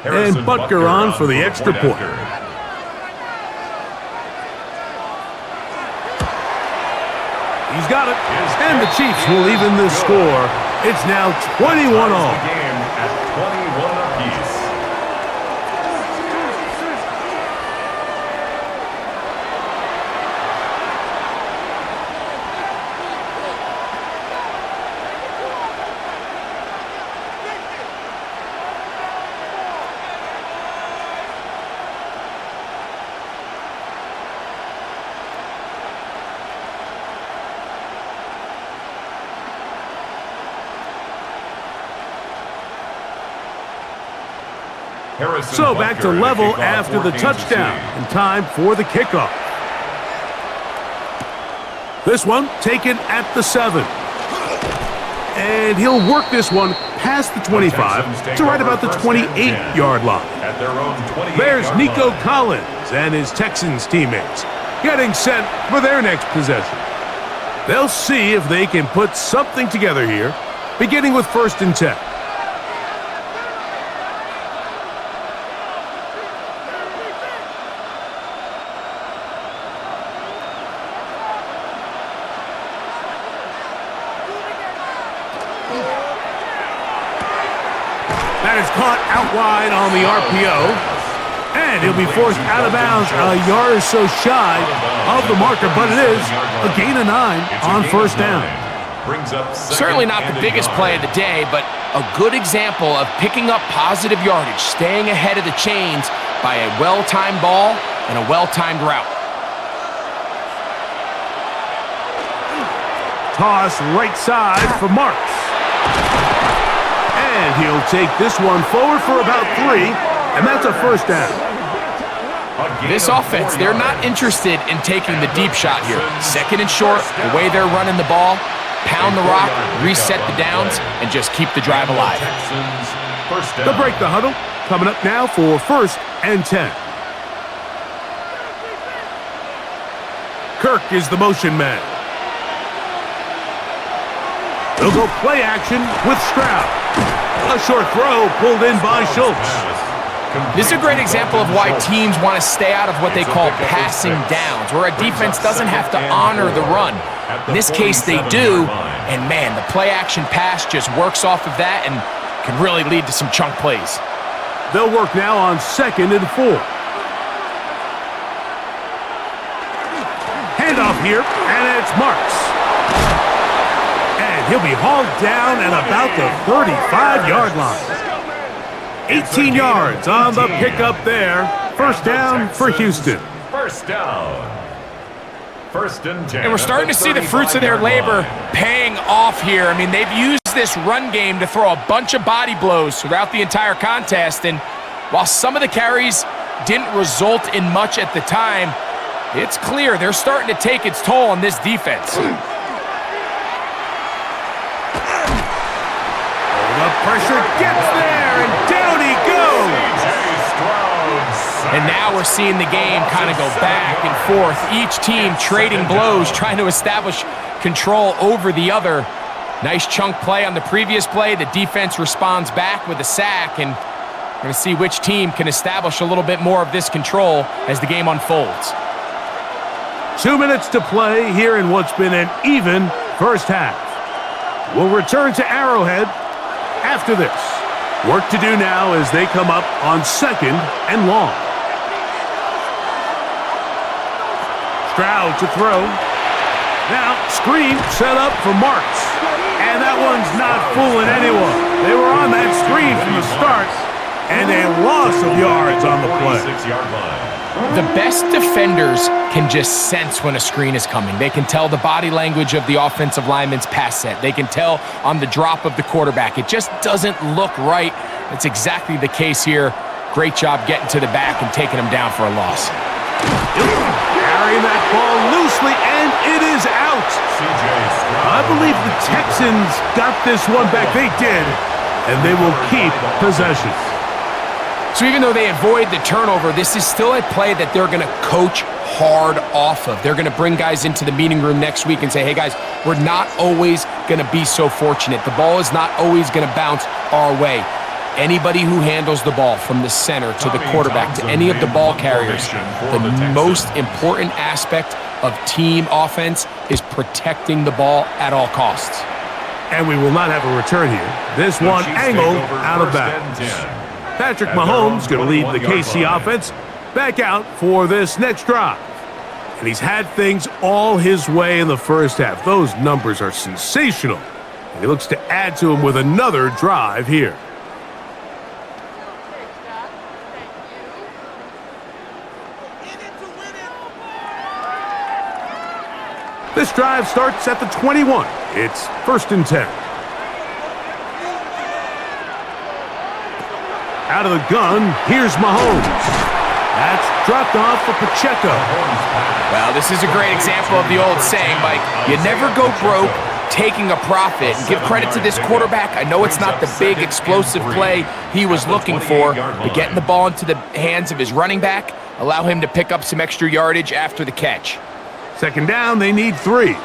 And Butker on for the extra point. He's got it. And the Chiefs will even the score. It's now 21 all. The game at 21 apiece. So back to level after the touchdown, and time for the kickoff. This one taken at the 7. And he'll work this one past the 25 to right about the 28-yard line. There's Nico Collins and his Texans teammates getting set for their next possession. They'll see if they can put something together here, beginning with 1st and 10. That is caught out wide on the RPO. And he'll be forced out of bounds a yard or so shy of the marker, but it is a gain of 9 on 1st down. Certainly not the biggest play of the day, but a good example of picking up positive yardage, staying ahead of the chains by a well-timed ball and a well-timed route. Toss right side for Marks. And he'll take this one forward for about 3, and that's a 1st down. This offense, they're not interested in taking the deep shot here. 2nd and short, the way they're running the ball, pound the rock, reset the downs, and just keep the drive alive. They'll break the huddle, coming up now for 1st and 10. Kirk is the motion man. They'll go play action with Stroud. A short throw pulled in by Schultz. This is a great example of why teams want to stay out of what they call passing downs, where a defense doesn't have to honor the run. In this case, they do, and man, the play-action pass just works off of that and can really lead to some chunk plays. They'll work now on 2nd and 4. Handoff here, and it's Marks. And he'll be hauled down at about the 35-yard line. 18 yards on the pickup there. 1st down for Houston. 1st down. 1st and 10. And we're starting to see the fruits of their labor paying off here. I mean, they've used this run game to throw a bunch of body blows throughout the entire contest. And while some of the carries didn't result in much at the time, it's clear they're starting to take its toll on this defense. The pressure gets there, and down he goes. And now we're seeing the game kind of go back and forth. Each team trading blows, trying to establish control over the other. Nice chunk play on the previous play. The defense responds back with a sack, and we're going to see which team can establish a little bit more of this control as the game unfolds. 2 minutes to play here in what's been an even 1st half. We'll return to Arrowhead after this. Work to do now as they come up on 2nd and long. Stroud to throw. Now, screen set up for Marks. And that one's not fooling anyone. They were on that screen from the start. And a loss of yards on the play. 46-yard line. The best defenders can just sense when a screen is coming. They can tell the body language of the offensive lineman's pass set. They can tell on the drop of the quarterback. It just doesn't look right. That's exactly the case here. Great job getting to the back and taking him down for a loss. Carrying that ball loosely, and it is out. I believe the Texans got this one back. They did, and they will keep possession. So even though they avoid the turnover, this is still a play that they're going to coach hard off of. They're going to bring guys into the meeting room next week and say, hey guys, we're not always going to be so fortunate. The ball is not always going to bounce our way. Anybody who handles the ball from the center to the quarterback to any of the ball carriers, the most important aspect of team offense is protecting the ball at all costs. And we will not have a return here. This one angled out of bounds. Patrick Mahomes going to lead the KC offense back out for this next drive. And he's had things all his way in the first half. Those numbers are sensational. And he looks to add to them with another drive here. This drive starts at the 21. It's 1st and 10. Out of the gun, here's Mahomes. That's dropped off for Pacheco. Well, this is a great example of the old saying, Mike, you never go broke taking a profit. And give credit to this quarterback. I know it's not the big explosive play he was looking for, but getting the ball into the hands of his running back, allow him to pick up some extra yardage after the catch. 2nd down, they need 3.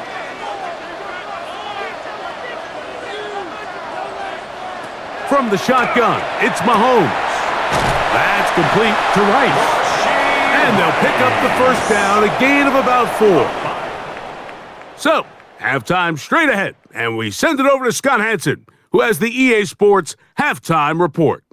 From the shotgun, it's Mahomes. That's complete to Rice. And they'll pick up the 1st down, a gain of about 4. So, halftime straight ahead, and we send it over to Scott Hansen, who has the EA Sports Halftime Report.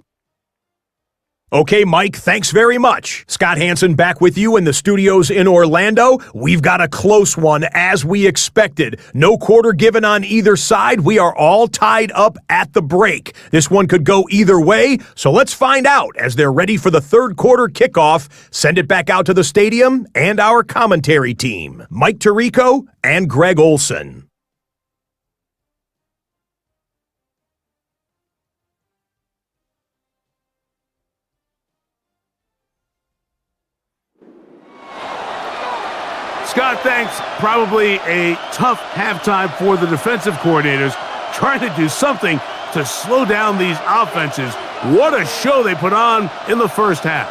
Okay, Mike, thanks very much. Scott Hansen back with you in the studios in Orlando. We've got a close one, as we expected. No quarter given on either side. We are all tied up at the break. This one could go either way, so let's find out as they're ready for the 3rd quarter kickoff. Send it back out to the stadium and our commentary team, Mike Tirico and Greg Olson. Scott, thanks. Probably a tough halftime for the defensive coordinators, trying to do something to slow down these offenses. What a show they put on in the first half.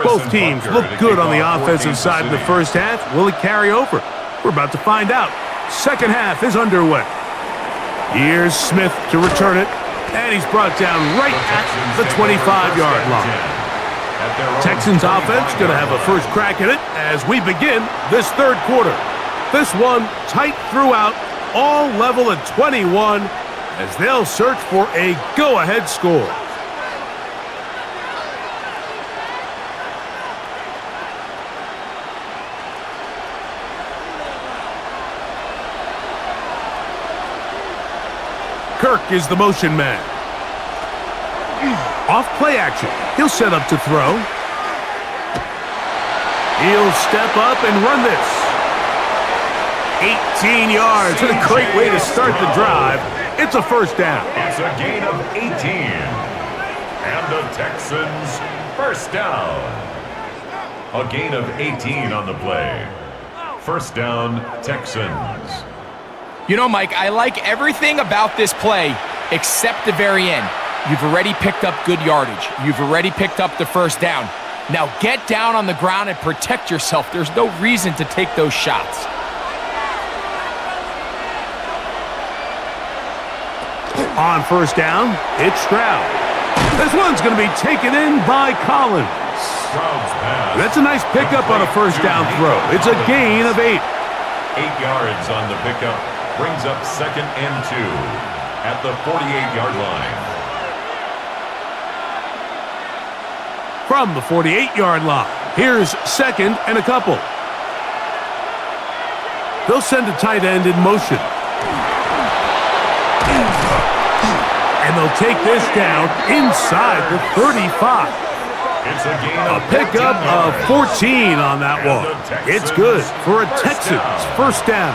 Both teams look good on the offensive side in the first half. Will it carry over? We're about to find out. 2nd half is underway. Here's Smith to return it. And he's brought down right at the 25-yard line. Texans offense going to have a first crack at it as we begin this 3rd quarter. This one tight throughout, all level at 21 as they'll search for a go-ahead score. Kirk is the motion man. Off play action. He'll set up to throw. He'll step up and run this. 18 yards. What a great way to start the drive. It's a 1st down. It's a gain of 18. And the Texans 1st down. A gain of 18 on the play. 1st down, Texans. You know, Mike, I like everything about this play except the very end. You've already picked up good yardage. You've already picked up the 1st down. Now get down on the ground and protect yourself. There's no reason to take those shots. On 1st down, it's Stroud. This one's going to be taken in by Collins. That's a nice pickup on a 1st down throw. It's a gain of 8. 8 yards on the pickup. Brings up 2nd and 2 at the 48-yard line. From the 48-yard line, here's 2nd and a couple. They'll send a tight end in motion. And they'll take this down inside the 35. It's a gain A of pickup 14 of yards. 14 on that And one. the Texans It's good for a first Texans down. first down.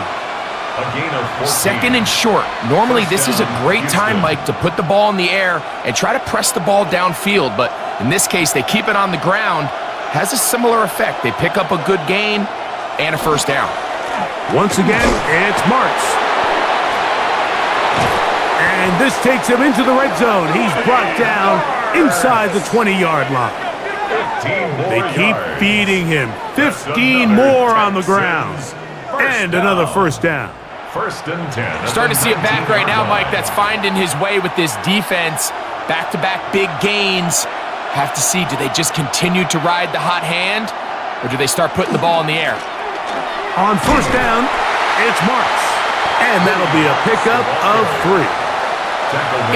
A gain of 14. Second and short. Normally, this is a great time, Mike, to put the ball in the air and try to press the ball downfield. But in this case, they keep it on the ground. Has a similar effect. They pick up a good gain and a first down. Once again, it's Marks. And this takes him into the red zone. He's brought down inside the 20-yard line. 15 more They keep yards. feeding him. That's 15 another more on the ground. Texans And another first down. First and 10. Starting to see it back right now, Mike, that's finding his way with this defense. Back-to-back big gains. Have to see, do they just continue to ride the hot hand, or do they start putting the ball in the air? On first down, it's Marks. And that'll be a pickup of 3.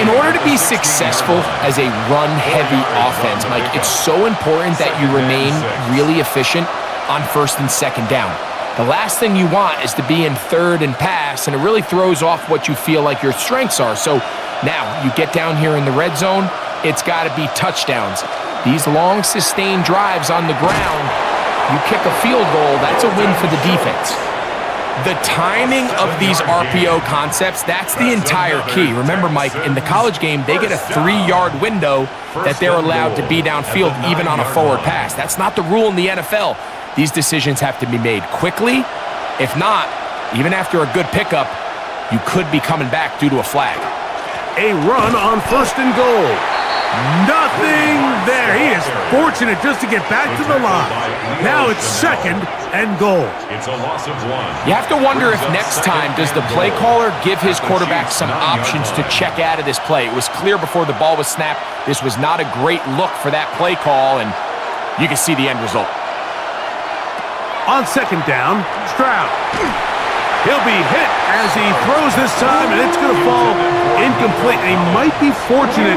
In order to be successful as a run-heavy offense, Mike, it's so important that you remain really efficient on first and second down. The last thing you want is to be in third and pass, and it really throws off what you feel like your strengths are. So now you get down here in the red zone, it's got to be touchdowns. These long, sustained drives on the ground, you kick a field goal, that's a win for the defense. The timing of these RPO concepts, that's the entire key. Remember, Mike, in the college game, they get a 3-yard window that they're allowed to be downfield even on a forward pass. That's not the rule in the NFL. These decisions have to be made quickly. If not, even after a good pickup, you could be coming back due to a flag. A run on first and goal. Nothing there. He is fortunate just to get back to the line. Now it's second and goal. It's a loss of 1. You have to wonder if next time, does the play caller give his quarterback some options to check out of this play? It was clear before the ball was snapped, this was not a great look for that play call, and you can see the end result. On second down, Stroud. He'll be hit as he throws this time, and it's going to fall incomplete. He might be fortunate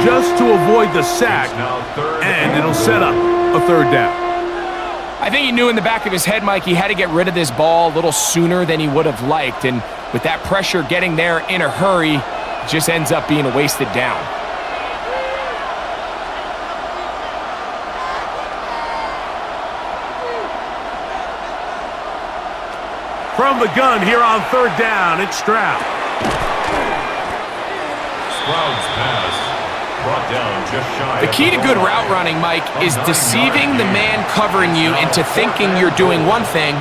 just to avoid the sack, and it'll set up a third down. I think he knew in the back of his head, Mike, he had to get rid of this ball a little sooner than he would have liked, and with that pressure getting there in a hurry, it just ends up being a wasted down. From the gun here on third down, it's Stroud. Stroud's pass brought down just shy. The key to good route running, Mike, is deceiving the man covering you into thinking you're doing one thing,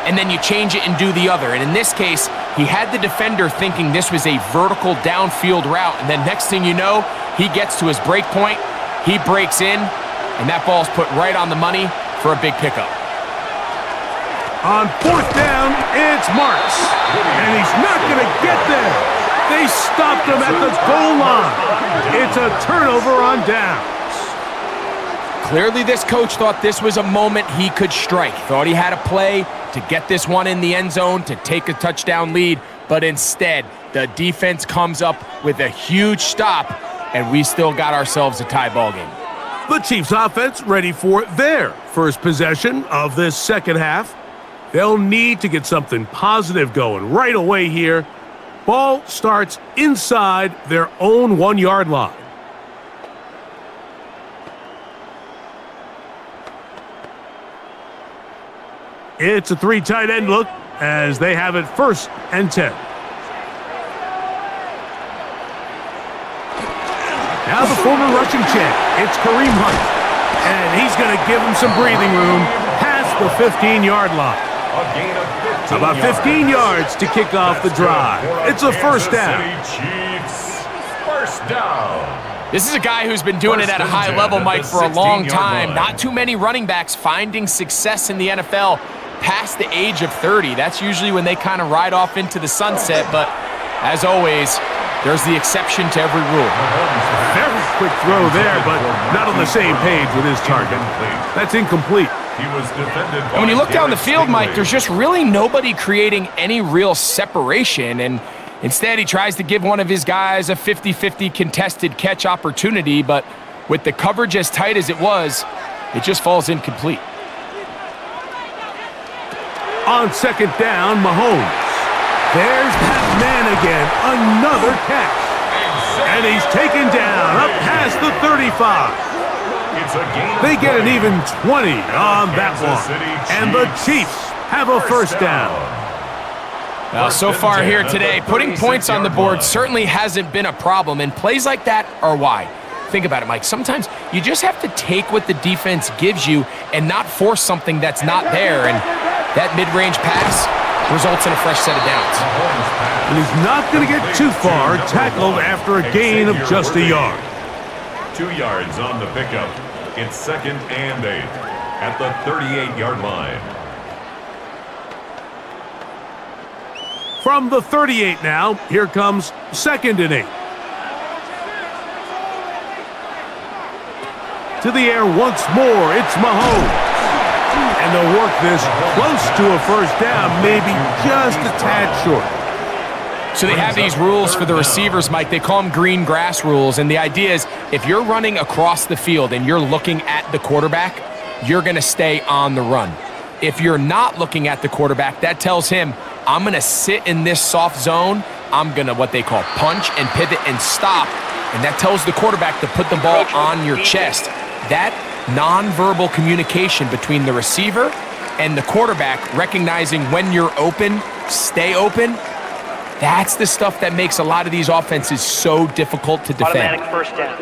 and then you change it and do the other. And in this case, he had the defender thinking this was a vertical downfield route, and then next thing you know, he gets to his break point, he breaks in, and that ball's put right on the money for a big pickup. On fourth down, it's Marks. And he's not going to get there. They stopped him at the goal line. It's a turnover on downs. Clearly, this coach thought this was a moment he could strike. Thought he had a play to get this one in the end zone to take a touchdown lead. But instead, the defense comes up with a huge stop, and we still got ourselves a tie ball game. The Chiefs offense ready for their first possession of this second half. They'll need to get something positive going right away here. Ball starts inside their own 1-yard line. It's a 3 tight end look as they have it first and 10. Now the former rushing champ, it's Kareem Hunt. And he's going to give him some breathing room past the 15-yard line. About 15 yards to kick off the drive. It's a first down. Chiefs, first down. This is a guy who's been doing it at a high level, Mike, for a long time. Not too many running backs finding success in the NFL past the age of 30. That's usually when they kind of ride off into the sunset, but as always, there's the exception to every rule. Very quick throw there, but not on the same page with his target. That's incomplete. He was defended by And when you look down the field, Mike, Stingley. there's just really nobody creating any real separation, and instead he tries to give one of his guys a 50-50 contested catch opportunity, but with the coverage as tight as it was, it just falls incomplete. On second down, Mahomes. There's that man again. Another catch. And he's taken down up past the 35. They get an even 20 on that one. And the Chiefs have a first down. Well, so far here today, putting points on the board certainly hasn't been a problem, and plays like that are why. Think about it, Mike. Sometimes you just have to take what the defense gives you and not force something that's not there, and that mid-range pass results in a fresh set of downs. And he's not going to get too far, tackled after a gain of just a yard. 2 yards on the pickup. It's 2nd and 8 at the 38-yard line. From the 38 now, here comes 2nd and 8. To the air once more, it's Mahomes. And they'll work this close to a first down, maybe just a tad short. So they have these rules for the receivers, Mike. They call them green grass rules. And the idea is if you're running across the field and you're looking at the quarterback, you're going to stay on the run. If you're not looking at the quarterback, that tells him, I'm going to sit in this soft zone. I'm going to what they call punch and pivot and stop. And that tells the quarterback to put the ball on your chest. That nonverbal communication between the receiver and the quarterback, recognizing when you're open, stay open, that's the stuff that makes a lot of these offenses so difficult to defend. Automatic first down.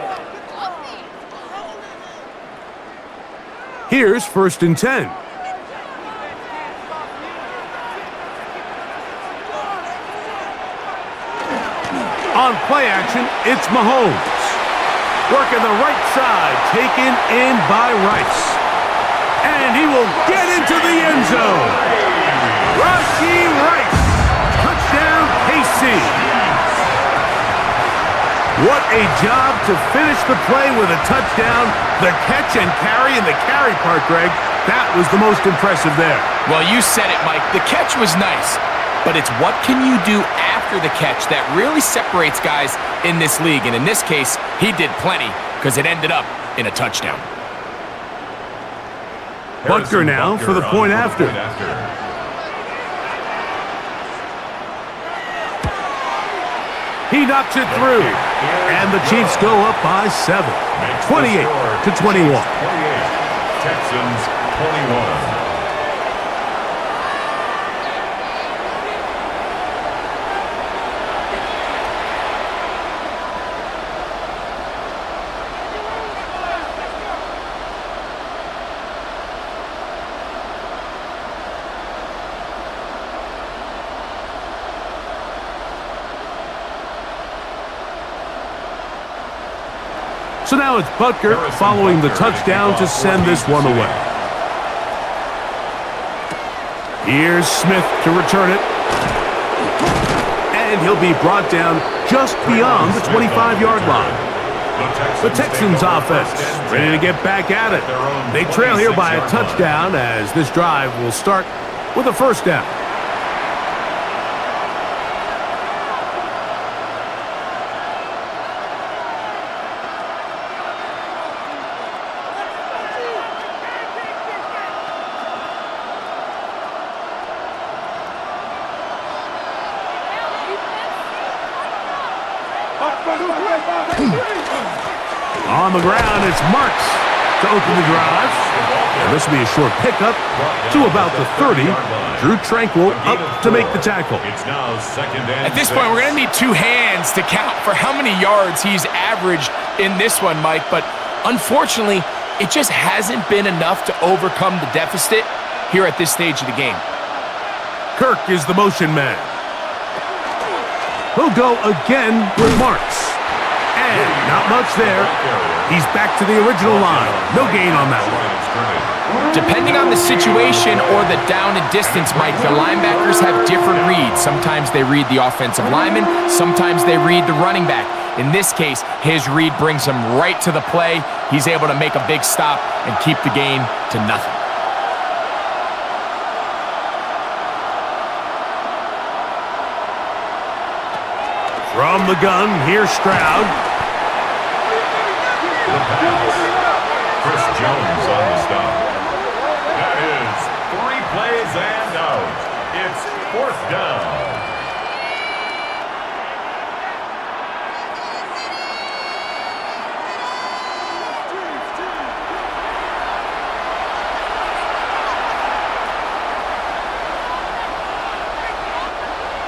Here's 1st and 10. On play action, it's Mahomes. Working the right side, taken in by Rice. And he will get into the end zone. Rashee Rice. Touchdown, KC. What a job to finish the play with a touchdown. The catch and carry, and the carry part, Greg, that was the most impressive there. Well, you said it, Mike. The catch was nice, but it's what can you do after the catch that really separates guys in this league. And in this case, he did plenty because it ended up in a touchdown. Butker now for the point after. He knocks it through, and the Chiefs go up by 7, 28-21. Texans 21. So now it's Butker following the touchdown to send this one away. Here's Smith to return it. And he'll be brought down just beyond the 25-yard line. The Texans offense ready to get back at it. They trail here by a touchdown as this drive will start with a first down. On the ground, it's Marks to open the drive. And this will be a short pickup to about the 30. Drew Tranquil up to make the tackle. It's now 2nd and At this point, we're going to need 2 hands to count for how many yards he's averaged in this one, Mike. But unfortunately, it just hasn't been enough to overcome the deficit here at this stage of the game. Kirk is the motion man. He'll go again with Marks. And not much there. He's back to the original line. No gain on that one. Depending on the situation or the down and distance, Mike, the linebackers have different reads. Sometimes they read the offensive lineman. Sometimes they read the running back. In this case, his read brings him right to the play. He's able to make a big stop and keep the gain to nothing. From the gun, here's Stroud. The pass. Chris Jones on the stop. That is 3 plays and out. 4th down.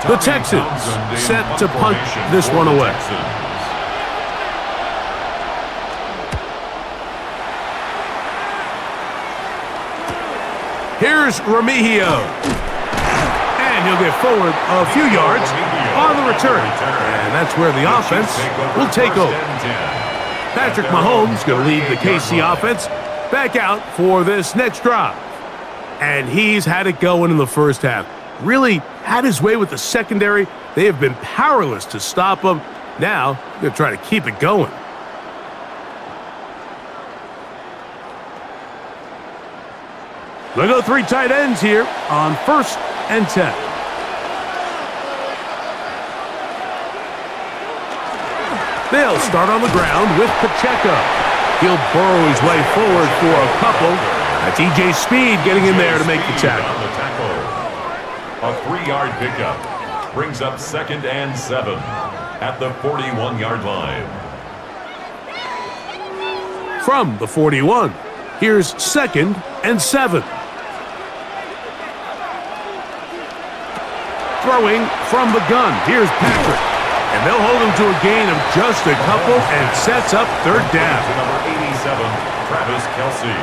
The Texans set to punt this one away. Here's Remigio. And he'll get forward a few yards on the return. And that's where the offense will take over. Patrick Mahomes going to lead the KC offense back out for this next drive. And he's had it going in the first half. Really had his way with the secondary. They have been powerless to stop him. Now, they're going to try to keep it going. They'll go 3 tight ends here on 1st and 10. They'll start on the ground with Pacheco. He'll burrow his way forward for a couple. That's E.J. Speed getting in there to make the tackle. A 3-yard pickup brings up 2nd and 7 at the 41-yard line. From the 41, here's 2nd and 7. Throwing from the gun, here's Patrick. And they'll hold him to a gain of just a couple and sets up 3rd down. To number 87, Travis Kelce.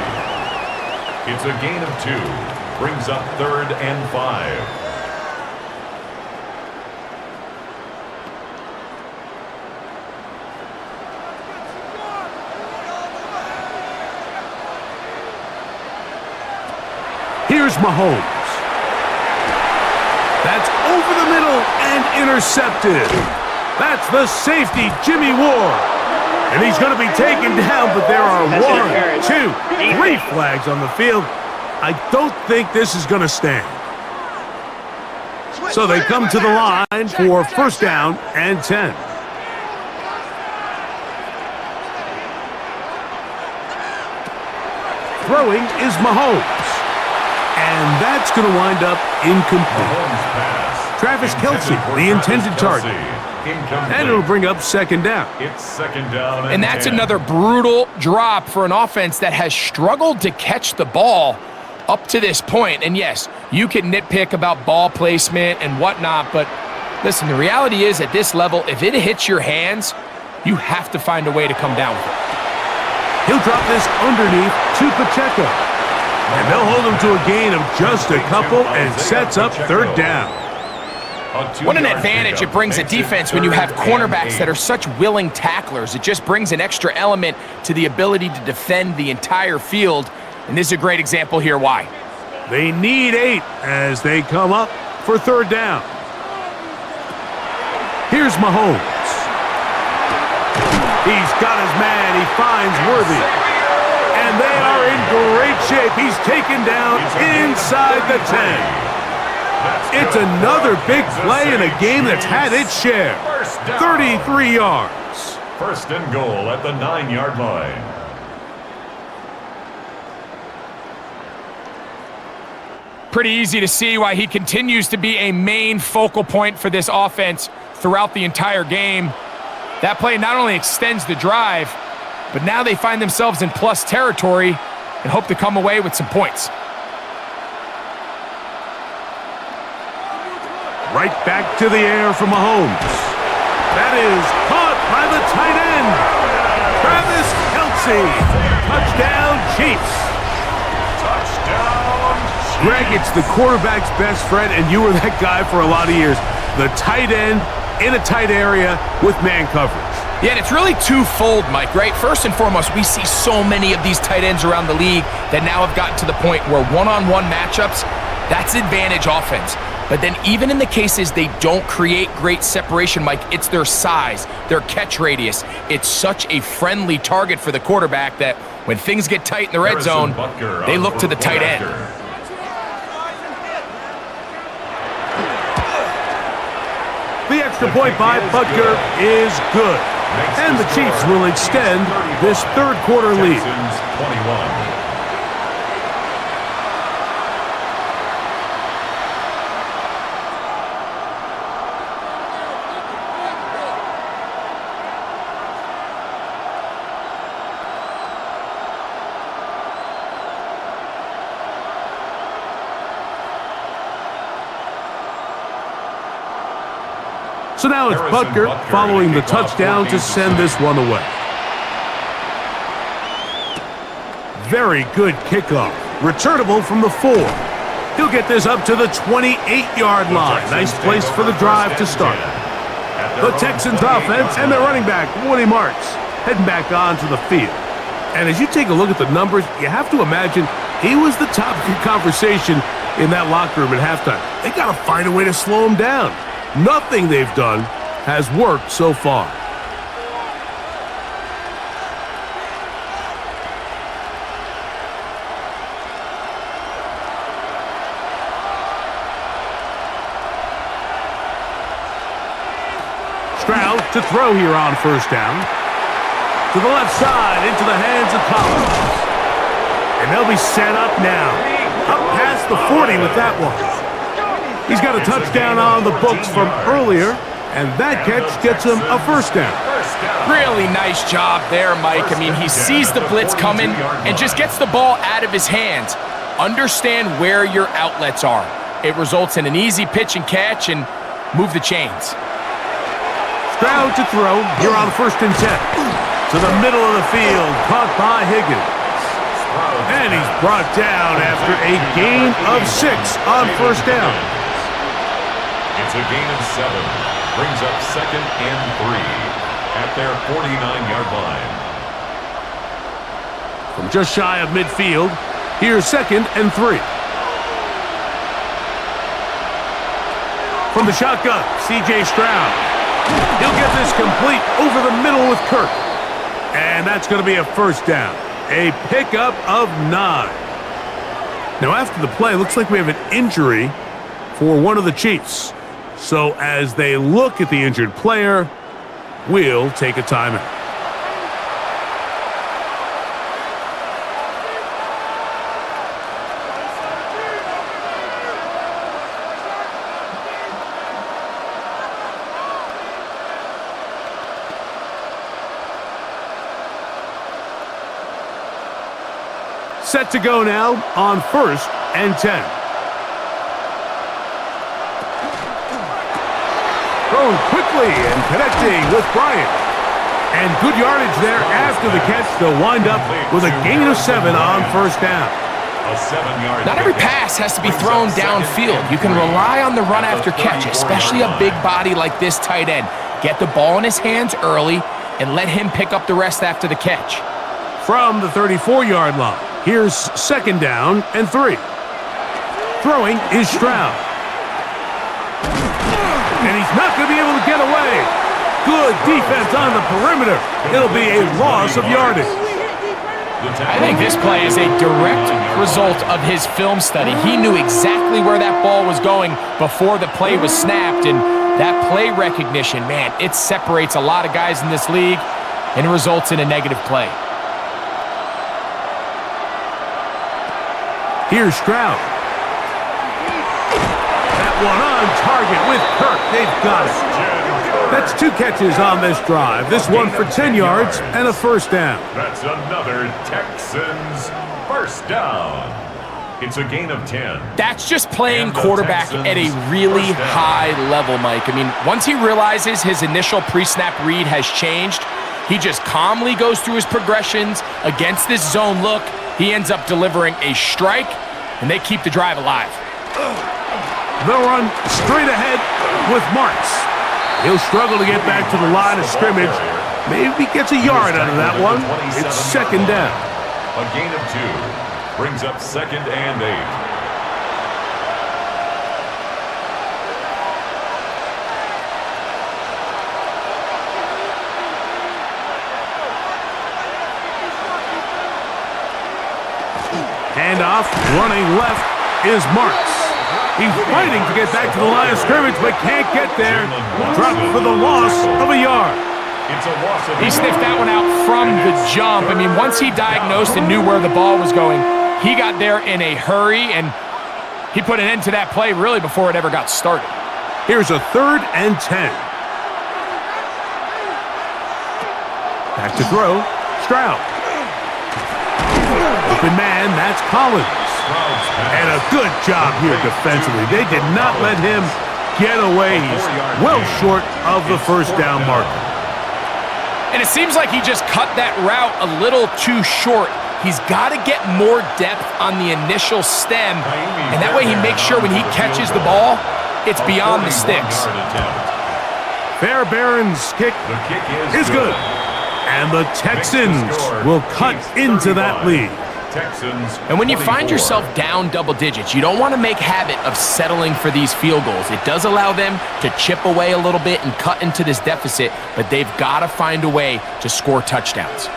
It's a gain of 2. Brings up 3rd and 5. Here's Mahomes. That's over the middle and intercepted. That's the safety, Jimmy Ward. And he's going to be taken down, but there are 1, 2, 3 flags on the field. I don't think this is going to stand. So they come to the line for 1st down and 10. Throwing is Mahomes. And that's going to wind up incomplete. Travis Kelce, the intended target. And it'll bring up 2nd down. It's 2nd down. And that's another brutal drop for an offense that has struggled to catch the ball up to this point. And yes, you can nitpick about ball placement and whatnot, but listen, the reality is at this level, if it hits your hands, you have to find a way to come down with it. He'll drop this underneath to Pacheco. And they'll hold him to a gain of just a couple and sets up 3rd down. What an advantage it brings a defense when you have cornerbacks that are such willing tacklers. It just brings an extra element to the ability to defend the entire field. And this is a great example here why. They need 8 as they come up for 3rd down. Here's Mahomes. He's got his man. He finds Worthy. And they are in great shape. He's taken down inside the 10. It's another big play in a game that's had its share. 33 yards. 1st and goal at the 9-yard line. Pretty easy to see why he continues to be a main focal point for this offense throughout the entire game. That play not only extends the drive, but now they find themselves in plus territory and hope to come away with some points. Right back to the air for Mahomes. That is caught by the tight end. Travis Kelce. Touchdown, Chiefs. Touchdown, Chiefs. Greg, it's the quarterback's best friend, and you were that guy for a lot of years. The tight end in a tight area with man coverage. Yeah, and it's really twofold, Mike, right? First and foremost, we see so many of these tight ends around the league that now have gotten to the point where one-on-one matchups, that's advantage offense. But then even in the cases they don't create great separation, Mike, it's their size, their catch radius. It's such a friendly target for the quarterback that when things get tight in the red zone, they look to the tight end. The extra point by Butker is good. And the Chiefs will extend this 3rd quarter lead. Texans 21. So now it's Butker following the touchdown to send this one away. Very good kickoff. Returnable from the 4. He'll get this up to the 28-yard line. Nice place for the drive to start. The Texans offense and their running back, Woody Marks, heading back onto the field. And as you take a look at the numbers, you have to imagine he was the topic of conversation in that locker room at halftime. They got to find a way to slow him down. Nothing they've done has worked so far. Stroud to throw here on first down. To the left side, into the hands of Collins. And they'll be set up now. Up past the 40 with that one. He's got a touchdown on the books from earlier, and that catch gets him a first down. Really nice job there, Mike. I mean, he sees the blitz coming and just gets the ball out of his hands. Understand where your outlets are. It results in an easy pitch and catch and move the chains. Stroud to throw here on first and 10. To the middle of the field, caught by Higgins. And he's brought down after a gain of 6 on first down. It's a gain of 7. Brings up 2nd and 3 at their 49-yard line. From just shy of midfield, here's 2nd and 3. From the shotgun, C.J. Stroud. He'll get this complete over the middle with Kirk. And that's going to be a first down. A pickup of 9. Now after the play, looks like we have an injury for one of the Chiefs. So as they look at the injured player, we'll take a timeout. Set to go now on first and 10. Thrown quickly and connecting with Bryant. And good yardage there after the catch. They'll wind up with a gain of 7 on first down. Not every pass has to be thrown downfield. You can rely on the run after catch, especially a big body like this tight end. Get the ball in his hands early and let him pick up the rest after the catch. From the 34-yard line. Here's 2nd down and 3. Throwing is Stroud. And he's not going to be able to get away. Good defense on the perimeter. It'll be a loss of yardage. I think this play is a direct result of his film study. He knew exactly where that ball was going before the play was snapped, and that play recognition, man, it separates a lot of guys in this league and results in a negative play. Here's Stroud. That one on target with Kirk. They've got it. That's 2 catches on this drive. This one for 10 yards and a first down. That's another Texans first down. It's a gain of 10. That's just playing quarterback at a really high level, Mike. I mean, once he realizes his initial pre-snap read has changed, he just calmly goes through his progressions against this zone look. He ends up delivering a strike, and they keep the drive alive. They'll run straight ahead with Marks. He'll struggle to get back to the line of scrimmage. Maybe gets a yard out of that one. It's 2nd down. A gain of 2. Brings up 2nd and 8. Handoff, running left, is Marks. He's fighting to get back to the line of scrimmage, but can't get there. Dropped for the loss of a yard. He sniffed that one out from the jump. I mean, once he diagnosed and knew where the ball was going, he got there in a hurry, and he put an end to that play really before it ever got started. Here's a 3rd and 10. Back to throw, Stroud. Open man, that's Collins. And a good job here defensively. They did not let him getaway. He's well short of the first down marker. And it seems like he just cut that route a little too short. He's got to get more depth on the initial stem, and that way he makes sure when he catches the ball, it's beyond the sticks. Fairbairn's kick is good. And the Texans will cut into that lead. And when you find yourself down double digits, you don't want to make habit of settling for these field goals. It does allow them to chip away a little bit and cut into this deficit, but they've got to find a way to score touchdowns.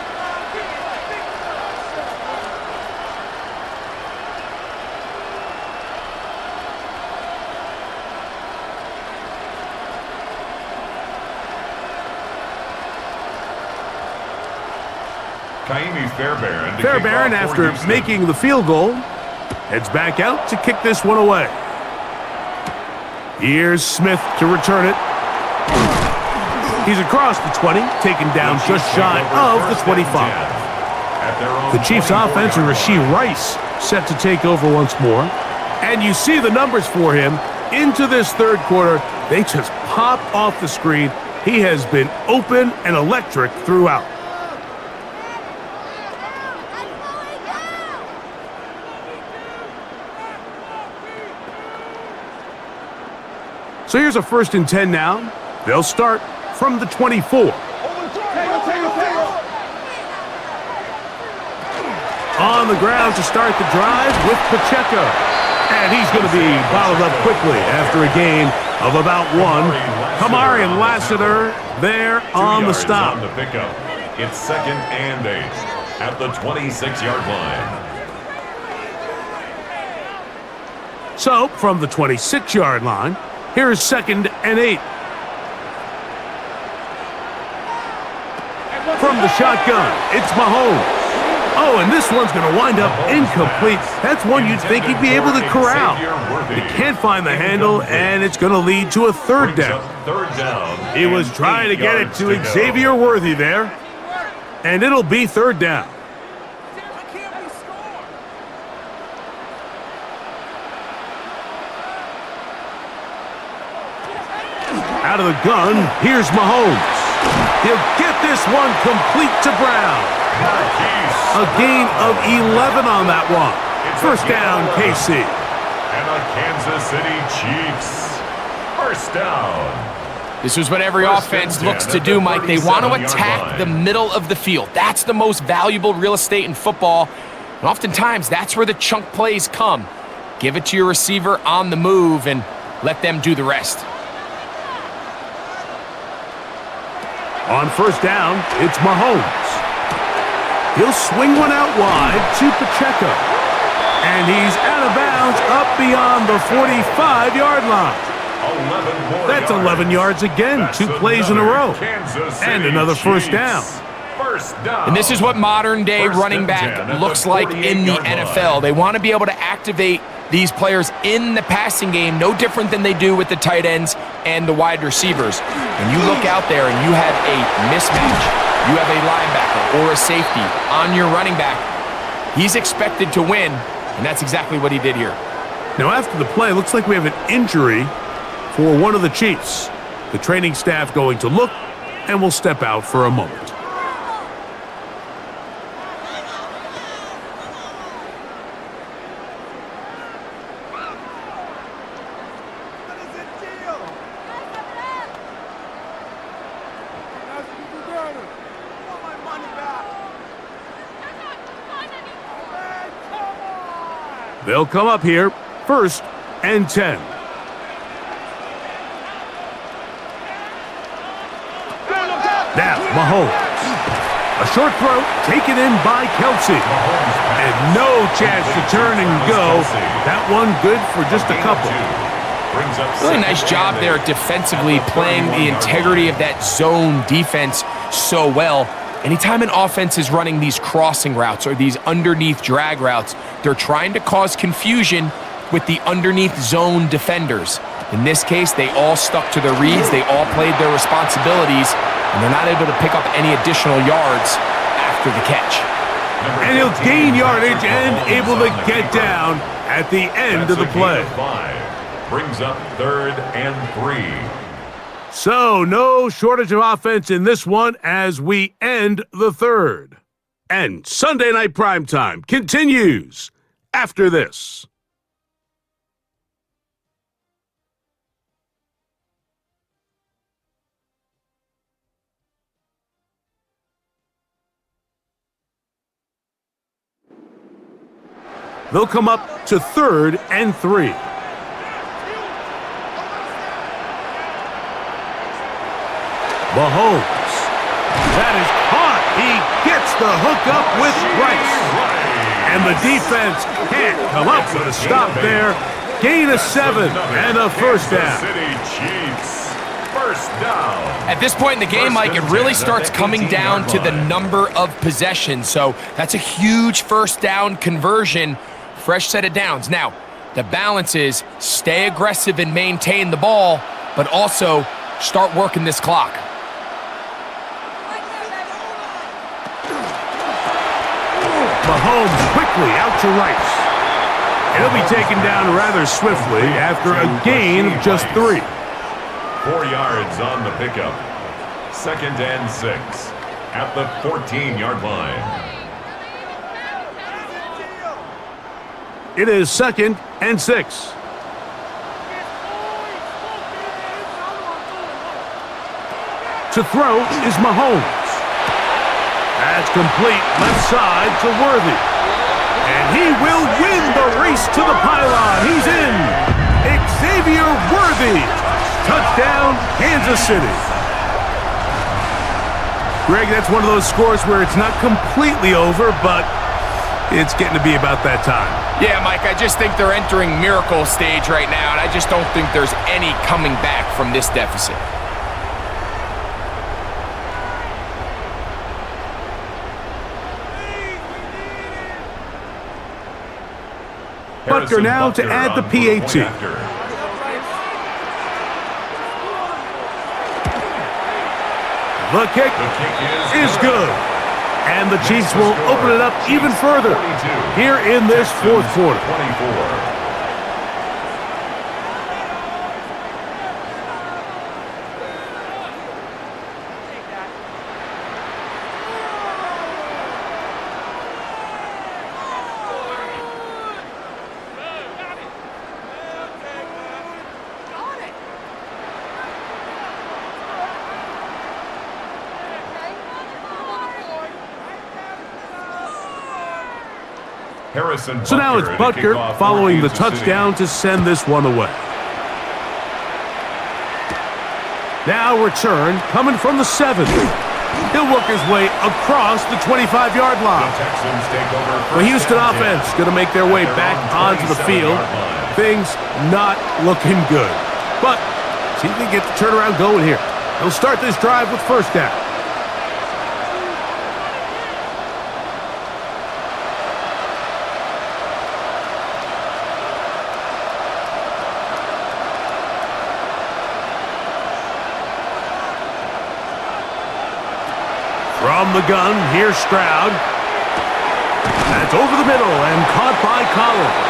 Fairbairn, after making the field goal, heads back out to kick this one away. Here's Smith to return it. He's across the 20, taken down just shy of the 25. The Chiefs' offense and Rashee Rice set to take over once more. And you see the numbers for him into this third quarter. They just pop off the screen. He has been open and electric throughout. So here's a 1st and 10 now. They'll start from the 24. On the ground to start the drive with Pacheco. And he's going to be bottled up quickly after a gain of about 1. Kamari and Lassiter there on the stop. On the pickup. It's 2nd and 8 at the 26-yard line. So from the 26-yard line, here's 2nd and 8. From the shotgun, it's Mahomes. Oh, and this one's going to wind up incomplete. That's one you'd think he'd be able to corral. He can't find the handle, and it's going to lead to a third down. He was trying to get it to Xavier Worthy there, and it'll be 3rd down. Out of the gun, here's Mahomes. He'll get this one complete to Brown. A gain of 11 on that one. 1st down, KC. And the Kansas City Chiefs. 1st down. This is what every offense looks to do, Mike. They want to attack the middle of the field. That's the most valuable real estate in football. And oftentimes, that's where the chunk plays come. Give it to your receiver on the move and let them do the rest. On 1st down, it's Mahomes. He'll swing one out wide to Pacheco. And he's out of bounds up beyond the 45-yard line. That's 11 yards again, That's 2 plays in a row. And another Chiefs. 1st down. And this is what modern-day running back looks like in the NFL. They want to be able to activate these players in the passing game, no different than they do with the tight ends and the wide receivers. And you look out there and you have a mismatch. You have a linebacker or a safety on your running back. He's expected to win, and that's exactly what he did here. Now, after the play, looks like we have an injury for one of the Chiefs. The training staff going to look, and will step out for a moment. They'll come up here, 1st and 10. Now, Mahomes. A short throw taken in by Kelsey. And no chance to turn and go. That one good for just a couple. Really nice job there defensively, playing the integrity of that zone defense so well. Anytime an offense is running these crossing routes or these underneath drag routes, they're trying to cause confusion with the underneath zone defenders. In this case, they all stuck to their reads, they all played their responsibilities, and they're not able to pick up any additional yards after the catch. And he'll gain yardage and able to get down at the end of the play. brings up 3rd and 3. So, no shortage of offense in this one as we end the third. And Sunday Night Primetime continues after this. They'll come up to 3rd and 3. Mahomes. That is caught. He gets the hookup with Rice. And the defense can't come up with a stop there. Gain of 7 and a first down. At this point in the game, Mike, it really starts coming down to the number of possessions. So that's a huge first down conversion. Fresh set of downs. Now, the balance is stay aggressive and maintain the ball, but also start working this clock. Mahomes quickly out to Rice. He'll be taken down rather swiftly after a gain of just 3. 4 yards on the pickup. 2nd and 6 at the 14-yard line. It is 2nd and 6. To throw is Mahomes. That's complete left side to Worthy. And he will win the race to the pylon. He's in. Xavier Worthy. Touchdown, Kansas City. Greg, that's one of those scores where it's not completely over, but it's getting to be about that time. Yeah, Mike, I just think they're entering miracle stage right now, and I just don't think there's any coming back from this deficit. Butker now to add the PAT. The kick is good. And the Chiefs will open it up even further here in this fourth quarter. So now it's Butker following the touchdown to send this one away. Now return coming from the 7. He'll work his way across the 25-yard line. The Houston offense going to make their way back onto the field. Things not looking good. But see if they get the turnaround going here. They'll start this drive with first down. From the gun, here's Stroud. That's over the middle and caught by Collins.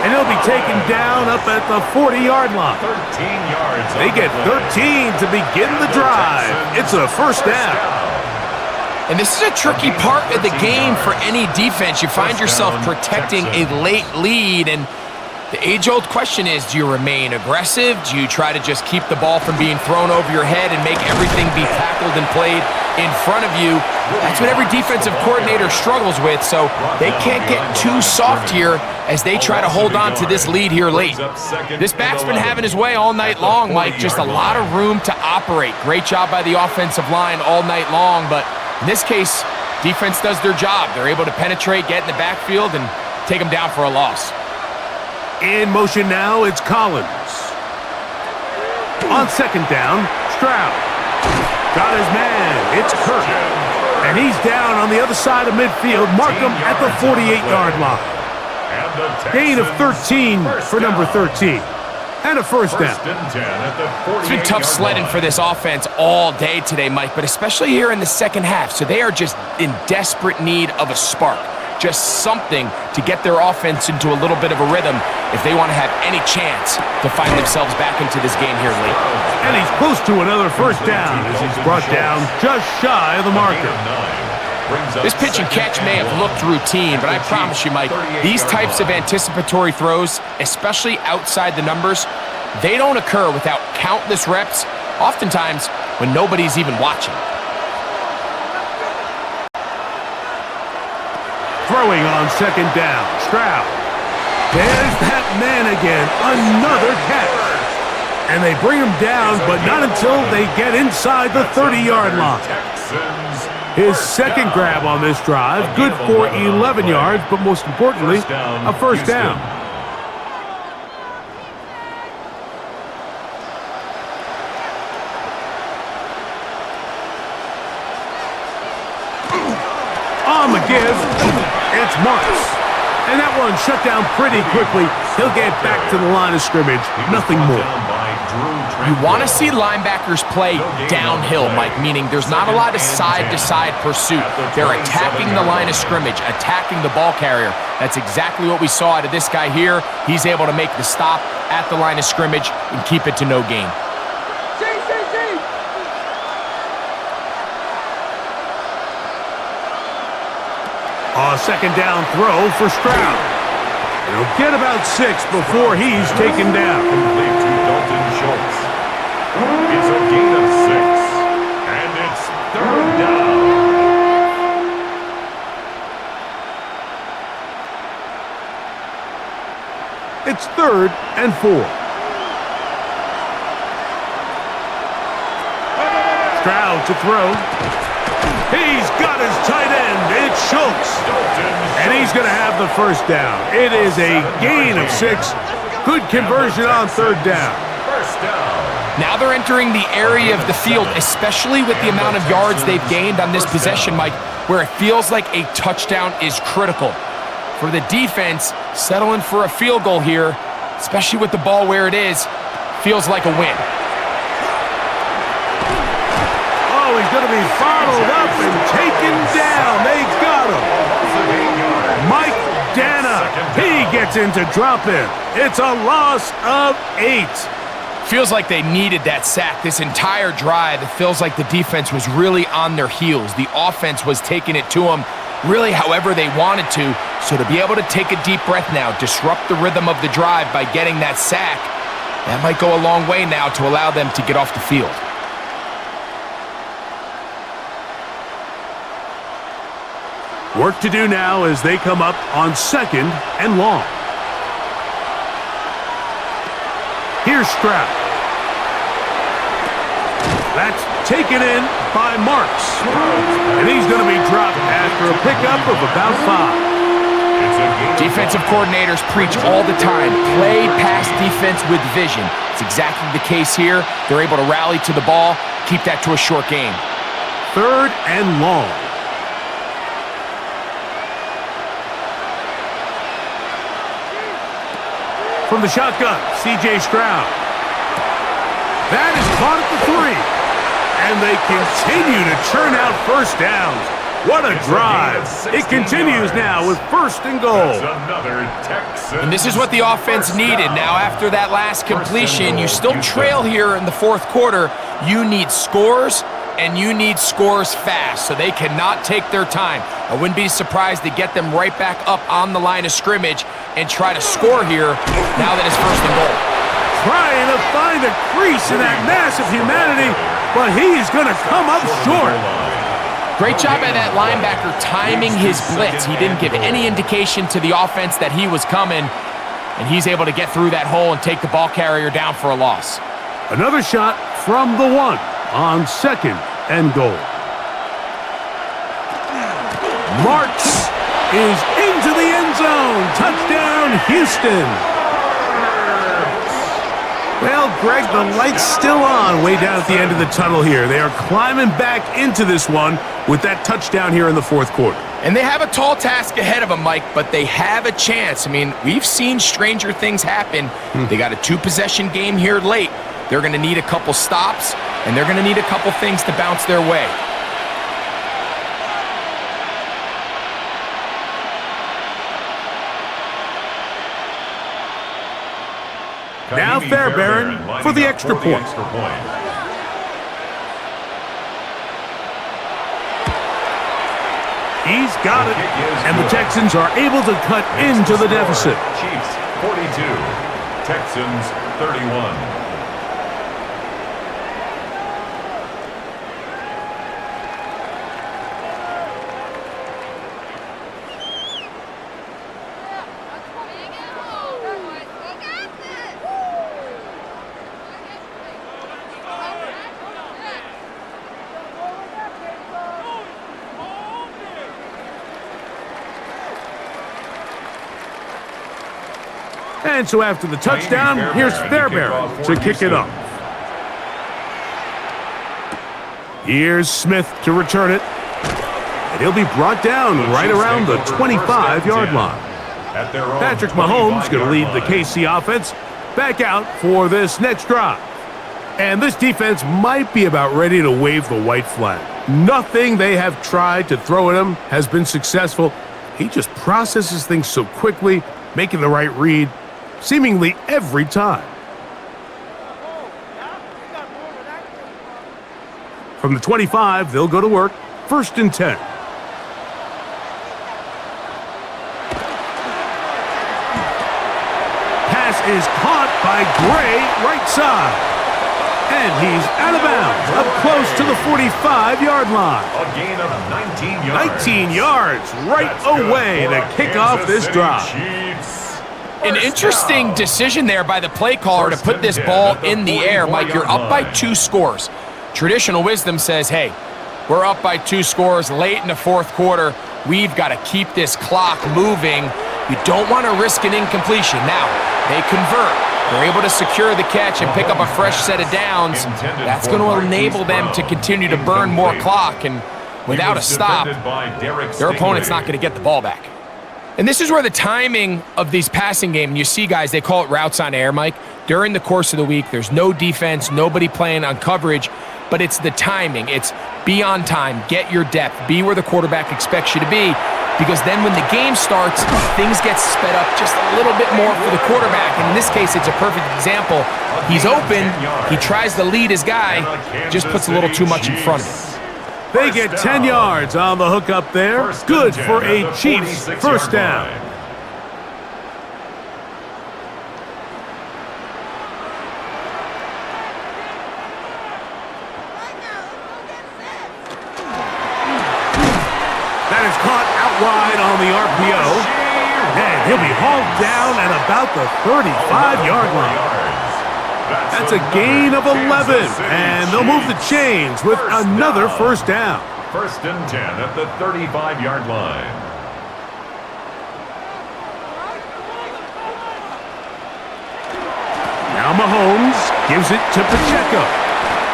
And he'll be taken down up at the 40-yard line. 13 yards. They get 13 to begin the drive. It's a first down. And this is a tricky part of the game for any defense. You find yourself protecting a late lead, and the age-old question is, do you remain aggressive? Do you try to just keep the ball from being thrown over your head and make everything be tackled and played in front of you? That's what every defensive coordinator struggles with, so they can't get too soft here as they try to hold on to this lead here late. This back's been having his way all night long, Mike. Just a lot of room to operate. Great job by the offensive line all night long, but in this case, defense does their job. They're able to penetrate, get in the backfield, and take them down for a loss. In motion now, it's Collins. On second down, Stroud. Got his man, it's Kirk. And he's down on the other side of midfield. Mark him at the 48-yard line. Gain of 13 for number 13. And a first down. It's been tough sledding for this offense all day today, Mike, but especially here in the second half. So they are just in desperate need of a spark. just something to get their offense into a little bit of a rhythm if they want to have any chance to find themselves back into this game here late. And he's close to another first down as he's brought down just shy of the marker. This pitch and catch may have looked routine, but I promise you, Mike, these types of anticipatory throws, especially outside the numbers, they don't occur without countless reps, oftentimes when nobody's even watching. Throwing on second down, Stroud. There's that man again, another catch. And they bring him down, but not until they get inside the 30-yard line. His second grab on this drive, good for 11 yards, but most importantly, a first down. On the give, it's Marks. And that one shut down pretty quickly. He'll get back to the line of scrimmage, nothing more. You want to see linebackers play downhill, Mike, meaning there's not a lot of side-to-side pursuit. They're attacking the line of scrimmage, attacking the ball carrier. That's exactly what we saw out of this guy here. He's able to make the stop at the line of scrimmage and keep it to no gain. A second down throw for Stroud. He'll get about 6 before he's taken down. Complete to Dalton Schultz. It's a gain of 6, and it's third down. It's 3rd and 4. Stroud to throw. He's got his tight end. It's Schultz. And he's going to have the first down. It is a gain of 6. Good conversion on third down. First down. Now they're entering the area of the field, especially with the amount of yards they've gained on this possession, Mike, where it feels like a touchdown is critical. For the defense, settling for a field goal here, especially with the ball where it is, feels like a win. Oh, he's going to be followed up and taken down. They got him. Mike Dana, he gets into drop-in. It's a loss of 8. Feels like they needed that sack this entire drive. It feels like the defense was really on their heels. The offense was taking it to them really however they wanted to. So to be able to take a deep breath now, disrupt the rhythm of the drive by getting that sack, that might go a long way now to allow them to get off the field. Work to do now as they come up on 2nd and long. Here's Stroud. That's taken in by Marks. And he's going to be dropped after a pickup of about 5. Defensive coordinators preach all the time, play pass defense with vision. It's exactly the case here. They're able to rally to the ball, keep that to a short game. 3rd and long. From the shotgun, C.J. Stroud. That is caught at the 3. And they continue to churn out first downs. What a drive. It continues now with 1st and goal. And this is what the offense needed. Now, after that last completion, you still trail here in the 4th quarter. You need scores, and you need scores fast, so they cannot take their time. I wouldn't be surprised to get them right back up on the line of scrimmage and try to score here now that it's 1st and goal. Trying to find a crease in that mass of humanity, but he's going to come up short. Great job by that linebacker timing his blitz. He didn't give any indication to the offense that he was coming, and he's able to get through that hole and take the ball carrier down for a loss. Another shot from the 1 on 2nd and goal. Marks is into the end zone. Touchdown, Houston. Well, Greg, the light's still on way down at the end of the tunnel here. They are climbing back into this one with that touchdown here in the 4th quarter. And they have a tall task ahead of them, Mike, but they have a chance. I mean, we've seen stranger things happen. They got a 2-possession game here late. They're going to need a couple stops, and they're going to need a couple things to bounce their way. Now Fairbairn for the extra point. He's got it, and the Texans are able to cut into the deficit. Chiefs 42, Texans 31. And so after the touchdown, here's Fairbairn to kick it off. Here's Smith to return it. And he'll be brought down right around the 25-yard line. Patrick Mahomes going to lead the KC offense back out for this next drive. And this defense might be about ready to wave the white flag. Nothing they have tried to throw at him has been successful. He just processes things so quickly, making the right read seemingly every time. From the 25, they'll go to work. 1st and 10. Pass is caught by Gray, right side. And he's out of bounds, up close to the 45-yard line. A gain of 19 yards. 19 yards right away to kick off this drive. An interesting decision there by the play caller to put this ball in the air. Mike, you're up by 2 scores. Traditional wisdom says, hey, we're up by 2 scores late in the 4th quarter. We've got to keep this clock moving. You don't want to risk an incompletion. Now, they convert. They're able to secure the catch and pick up a fresh set of downs. That's going to enable them to continue to burn more clock. And without a stop, their opponent's not going to get the ball back. And this is where the timing of these passing game, you see guys, they call it routes on air, Mike. During the course of the week, there's no defense, nobody playing on coverage, but it's the timing. It's be on time, get your depth, be where the quarterback expects you to be, because then when the game starts, things get sped up just a little bit more for the quarterback. And in this case, it's a perfect example. He's open, he tries to lead his guy, just puts a little too much in front of him. They get 10 yards on the hook up there. Good for a Chiefs first down. That is caught out wide on the RPO. And he'll be hauled down at about the 35-yard line. That's a gain of 11, and they'll move the chains with another first down. 1st and 10 at the 35-yard line. Now Mahomes gives it to Pacheco,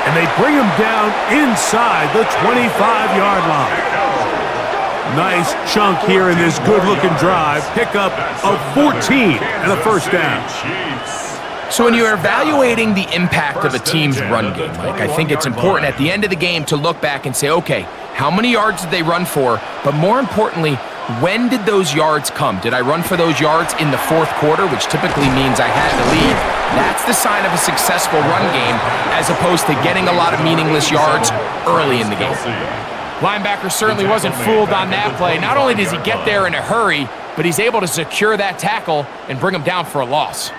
and they bring him down inside the 25-yard line. Nice chunk here in this good-looking drive. Pickup of 14 and a first down. So when you're evaluating the impact of a team's run game, Mike, I think it's important at the end of the game to look back and say, okay, how many yards did they run for? But more importantly, when did those yards come? Did I run for those yards in the 4th quarter, which typically means I had the lead? That's the sign of a successful run game, as opposed to getting a lot of meaningless yards early in the game. Linebacker certainly wasn't fooled on that play. Not only does he get there in a hurry, but he's able to secure that tackle and bring him down for a loss.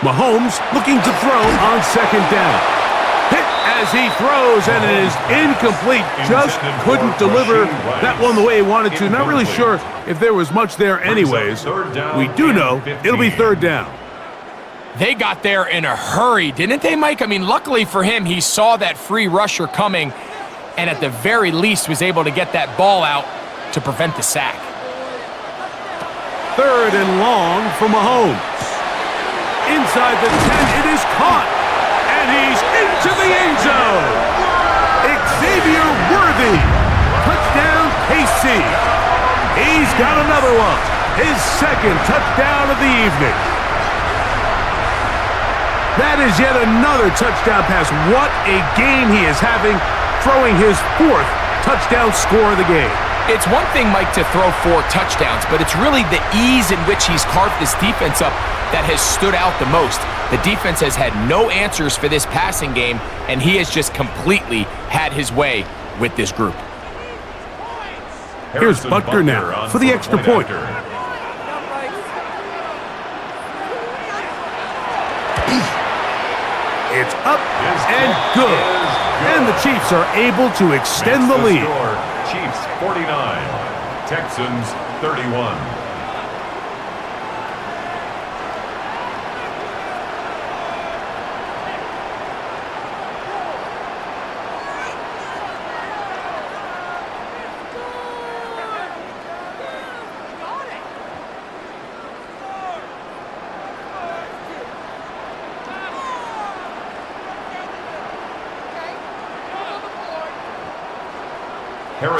Mahomes looking to throw on 2nd down. Hit as he throws, and it is incomplete. Just couldn't deliver that one the way he wanted to. Not really sure if there was much there anyways. We do know it'll be 3rd down. They got there in a hurry, didn't they, Mike? I mean, luckily for him, he saw that free rusher coming and at the very least was able to get that ball out to prevent the sack. 3rd and long for Mahomes. Inside the 10, it is caught, and he's into the end zone. Xavier Worthy, touchdown KC. He's got another one, his 2nd touchdown of the evening. That is yet another touchdown pass. What a game he is having. throwing his 4th touchdown score of the game. It's one thing, Mike, to throw 4 touchdowns, but it's really the ease in which he's carved this defense up that has stood out the most. The defense has had no answers for this passing game, and he has just completely had his way with this group. Here's Butker now for the extra point. It's up and good. And the Chiefs are able to extend the lead. Chiefs 49, Texans 31.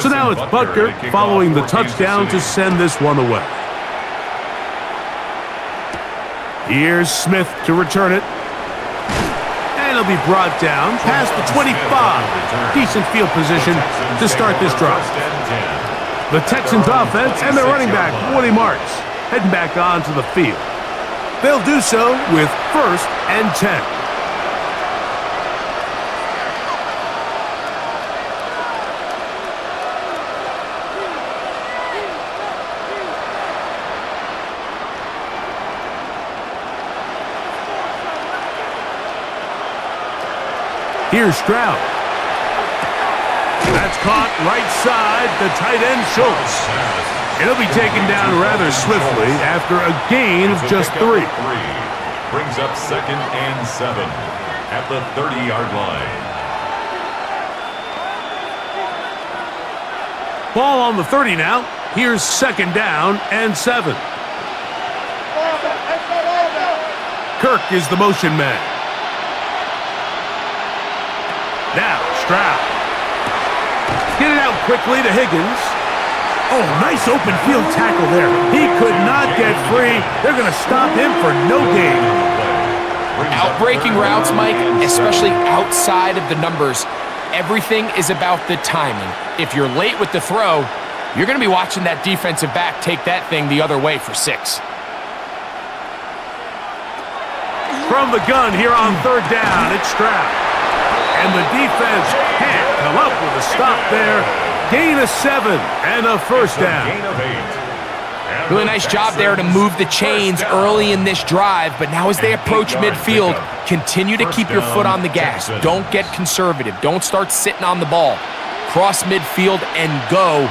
So now it's Butker following the touchdown to send this one away. Here's Smith to return it. And it'll be brought down past the 25. Decent field position to start this drive. The Texans offense and their running back, Woody Marks, heading back onto the field. They'll do so with 1st and 10. Here's Stroud. That's caught right side, the tight end Schultz. It'll be taken down rather swiftly after a gain of just 3. Brings up 2nd and 7 at the 30-yard line. Ball on the 30 now. Here's 2nd down and 7. Kirk is the motion man. Now, Stroud. Get it out quickly to Higgins. Oh, nice open field tackle there. He could not get free. They're going to stop him for no gain. Outbreaking routes, Mike, especially outside of the numbers, everything is about the timing. If you're late with the throw, you're going to be watching that defensive back take that thing the other way for 6. From the gun here on 3rd down, it's Stroud. And the defense can't come up with a stop there. Gain of 7 and a 1st down. Really nice job there to move the chains early in this drive, but now as they approach midfield, continue to keep your foot on the gas. Don't get conservative. Don't start sitting on the ball. Cross midfield and go.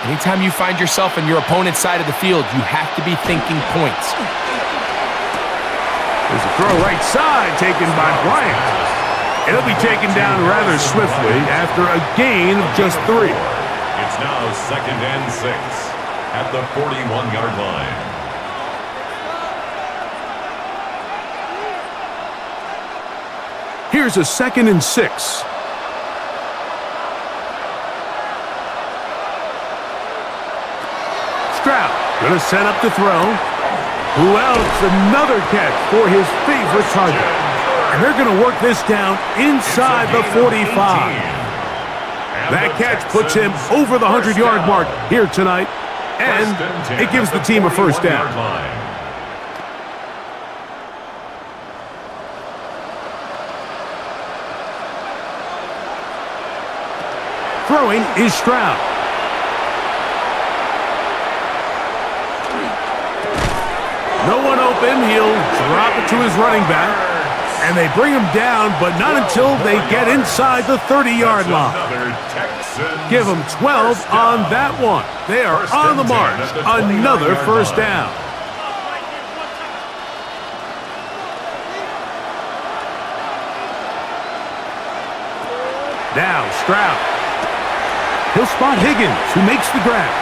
Anytime you find yourself on your opponent's side of the field, you have to be thinking points. There's a throw right side taken by Bryant. It'll be taken down rather swiftly after a gain of just 3. It's now 2nd and 6 at the 41-yard line. Here's a 2nd and 6. Stroud gonna set up to throw. Who else? Another catch for his favorite target. And they're going to work this down inside the 45. That catch puts him over the 100-yard mark here tonight, and it gives the team a 1st down. Throwing is Stroud. No one open. He'll drop it to his running back. And they bring him down, but not until they get inside the 30-yard line. Give them 12 on that one. They are on the march. Another 1st down. Now Stroud. He'll spot Higgins, who makes the grab.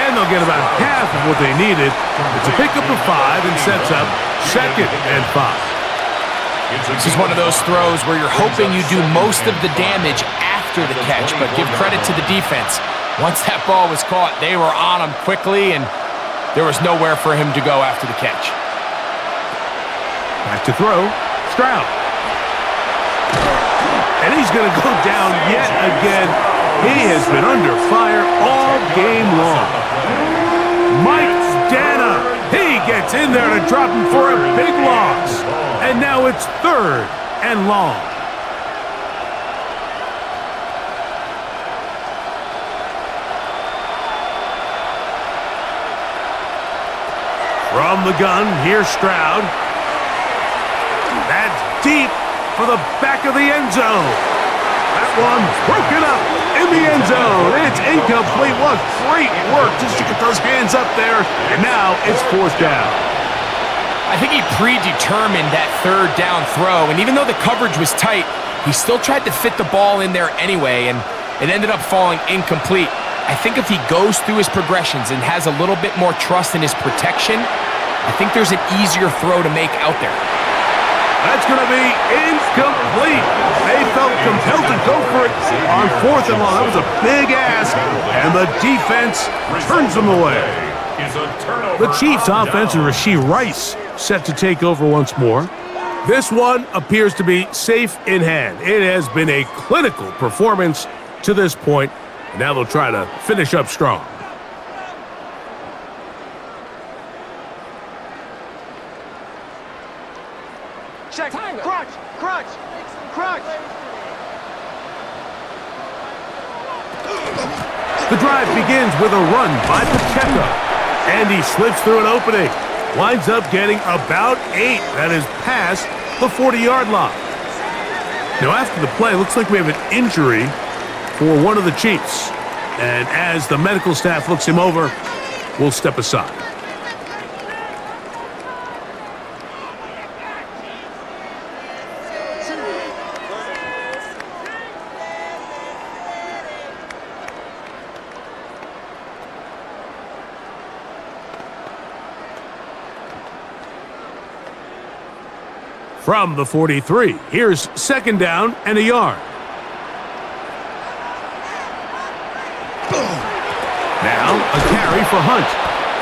And they'll get about half of what they needed. It's a pickup of 5 and sets up 2nd and 5. This is one of those throws where you're hoping you do most of the damage after the catch, but give credit to the defense. Once that ball was caught, they were on him quickly, and there was nowhere for him to go after the catch. Back to throw, Stroud. And he's going to go down yet again. He has been under fire all game long. Mike Dana, he gets in there to drop him for a big loss. And now it's 3rd and long. From the gun, here's Stroud. That's deep for the back of the end zone. That one's broken up in the end zone. It's incomplete. What great work just to get those hands up there. And now it's 4th down. I think he predetermined that 3rd down throw, and even though the coverage was tight, he still tried to fit the ball in there anyway, and it ended up falling incomplete. I think if he goes through his progressions and has a little bit more trust in his protection, I think there's an easier throw to make out there. That's going to be incomplete. They felt compelled to go for it on 4th and long. That was a big ask, and the defense turns them away. The Chiefs' offense and Rashee Rice set to take over once more. This one appears to be safe in hand. It has been a clinical performance to this point, and now they'll try to finish up strong. Check. Crunch. Crunch. Crunch. The drive begins with a run by Pacheco, and he slips through an opening. Winds up getting about 8. That is past the 40-yard line. Now, after the play, looks like we have an injury for one of the Chiefs. And as the medical staff looks him over, we'll step aside. From the 43, here's 2nd down and a yard. Now a carry for Hunt,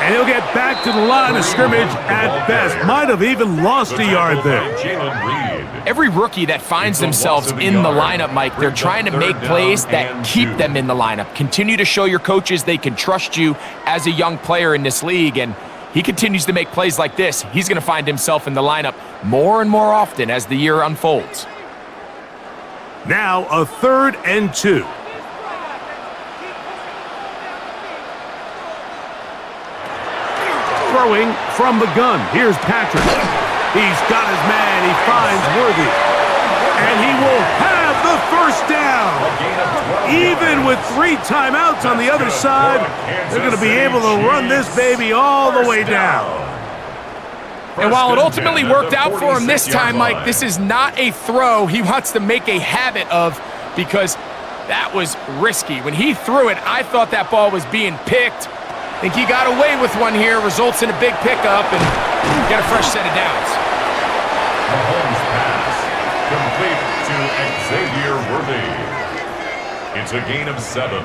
and he'll get back to the line of scrimmage at best. Might have even lost a yard there. Every rookie that finds themselves in the lineup, Mike, they're trying to make plays that keep them in the lineup. Continue to show your coaches they can trust you as a young player in this league, and he continues to make plays like this. He's going to find himself in the lineup more and more often as the year unfolds. Now a 3rd and 2. Throwing from the gun. Here's Patrick. He's got his man. He finds Worthy. And he will have the 1st down. Even with 3 timeouts on the other side, they're going to be able to run this baby all the way down. And while it ultimately worked out for him this time, Mike, this is not a throw he wants to make a habit of, because that was risky. When he threw it, I thought that ball was being picked. I think he got away with one here, results in a big pickup, and get a fresh set of downs. Mahomes pass, complete to Xavier Worthy. It's a gain of 7,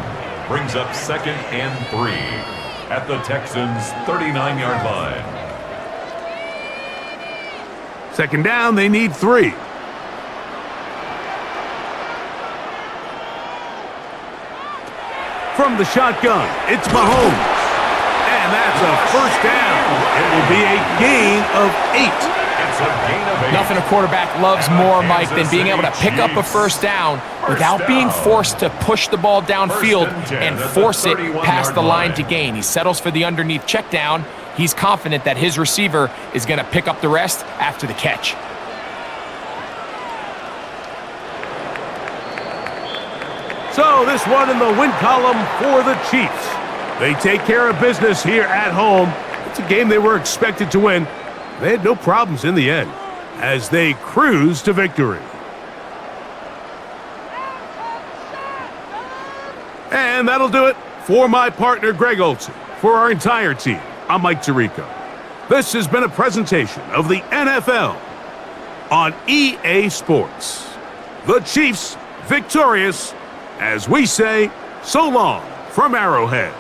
brings up 2nd and 3 at the Texans' 39-yard line. 2nd down, they need 3. From the shotgun, it's Mahomes. And that's a 1st down. It will be a gain of 8. It's a gain of 8. Nothing a quarterback loves more, Mike, than being able to pick up a 1st down without being forced to push the ball downfield and force it past the line to gain. He settles for the underneath check down. He's confident that his receiver is going to pick up the rest after the catch. So this one in the win column for the Chiefs. They take care of business here at home. It's a game they were expected to win. They had no problems in the end as they cruise to victory. And that'll do it for my partner, Greg Olsen. For our entire team, I'm Mike Tirico. This has been a presentation of the NFL on EA Sports. The Chiefs victorious, as we say, so long from Arrowhead.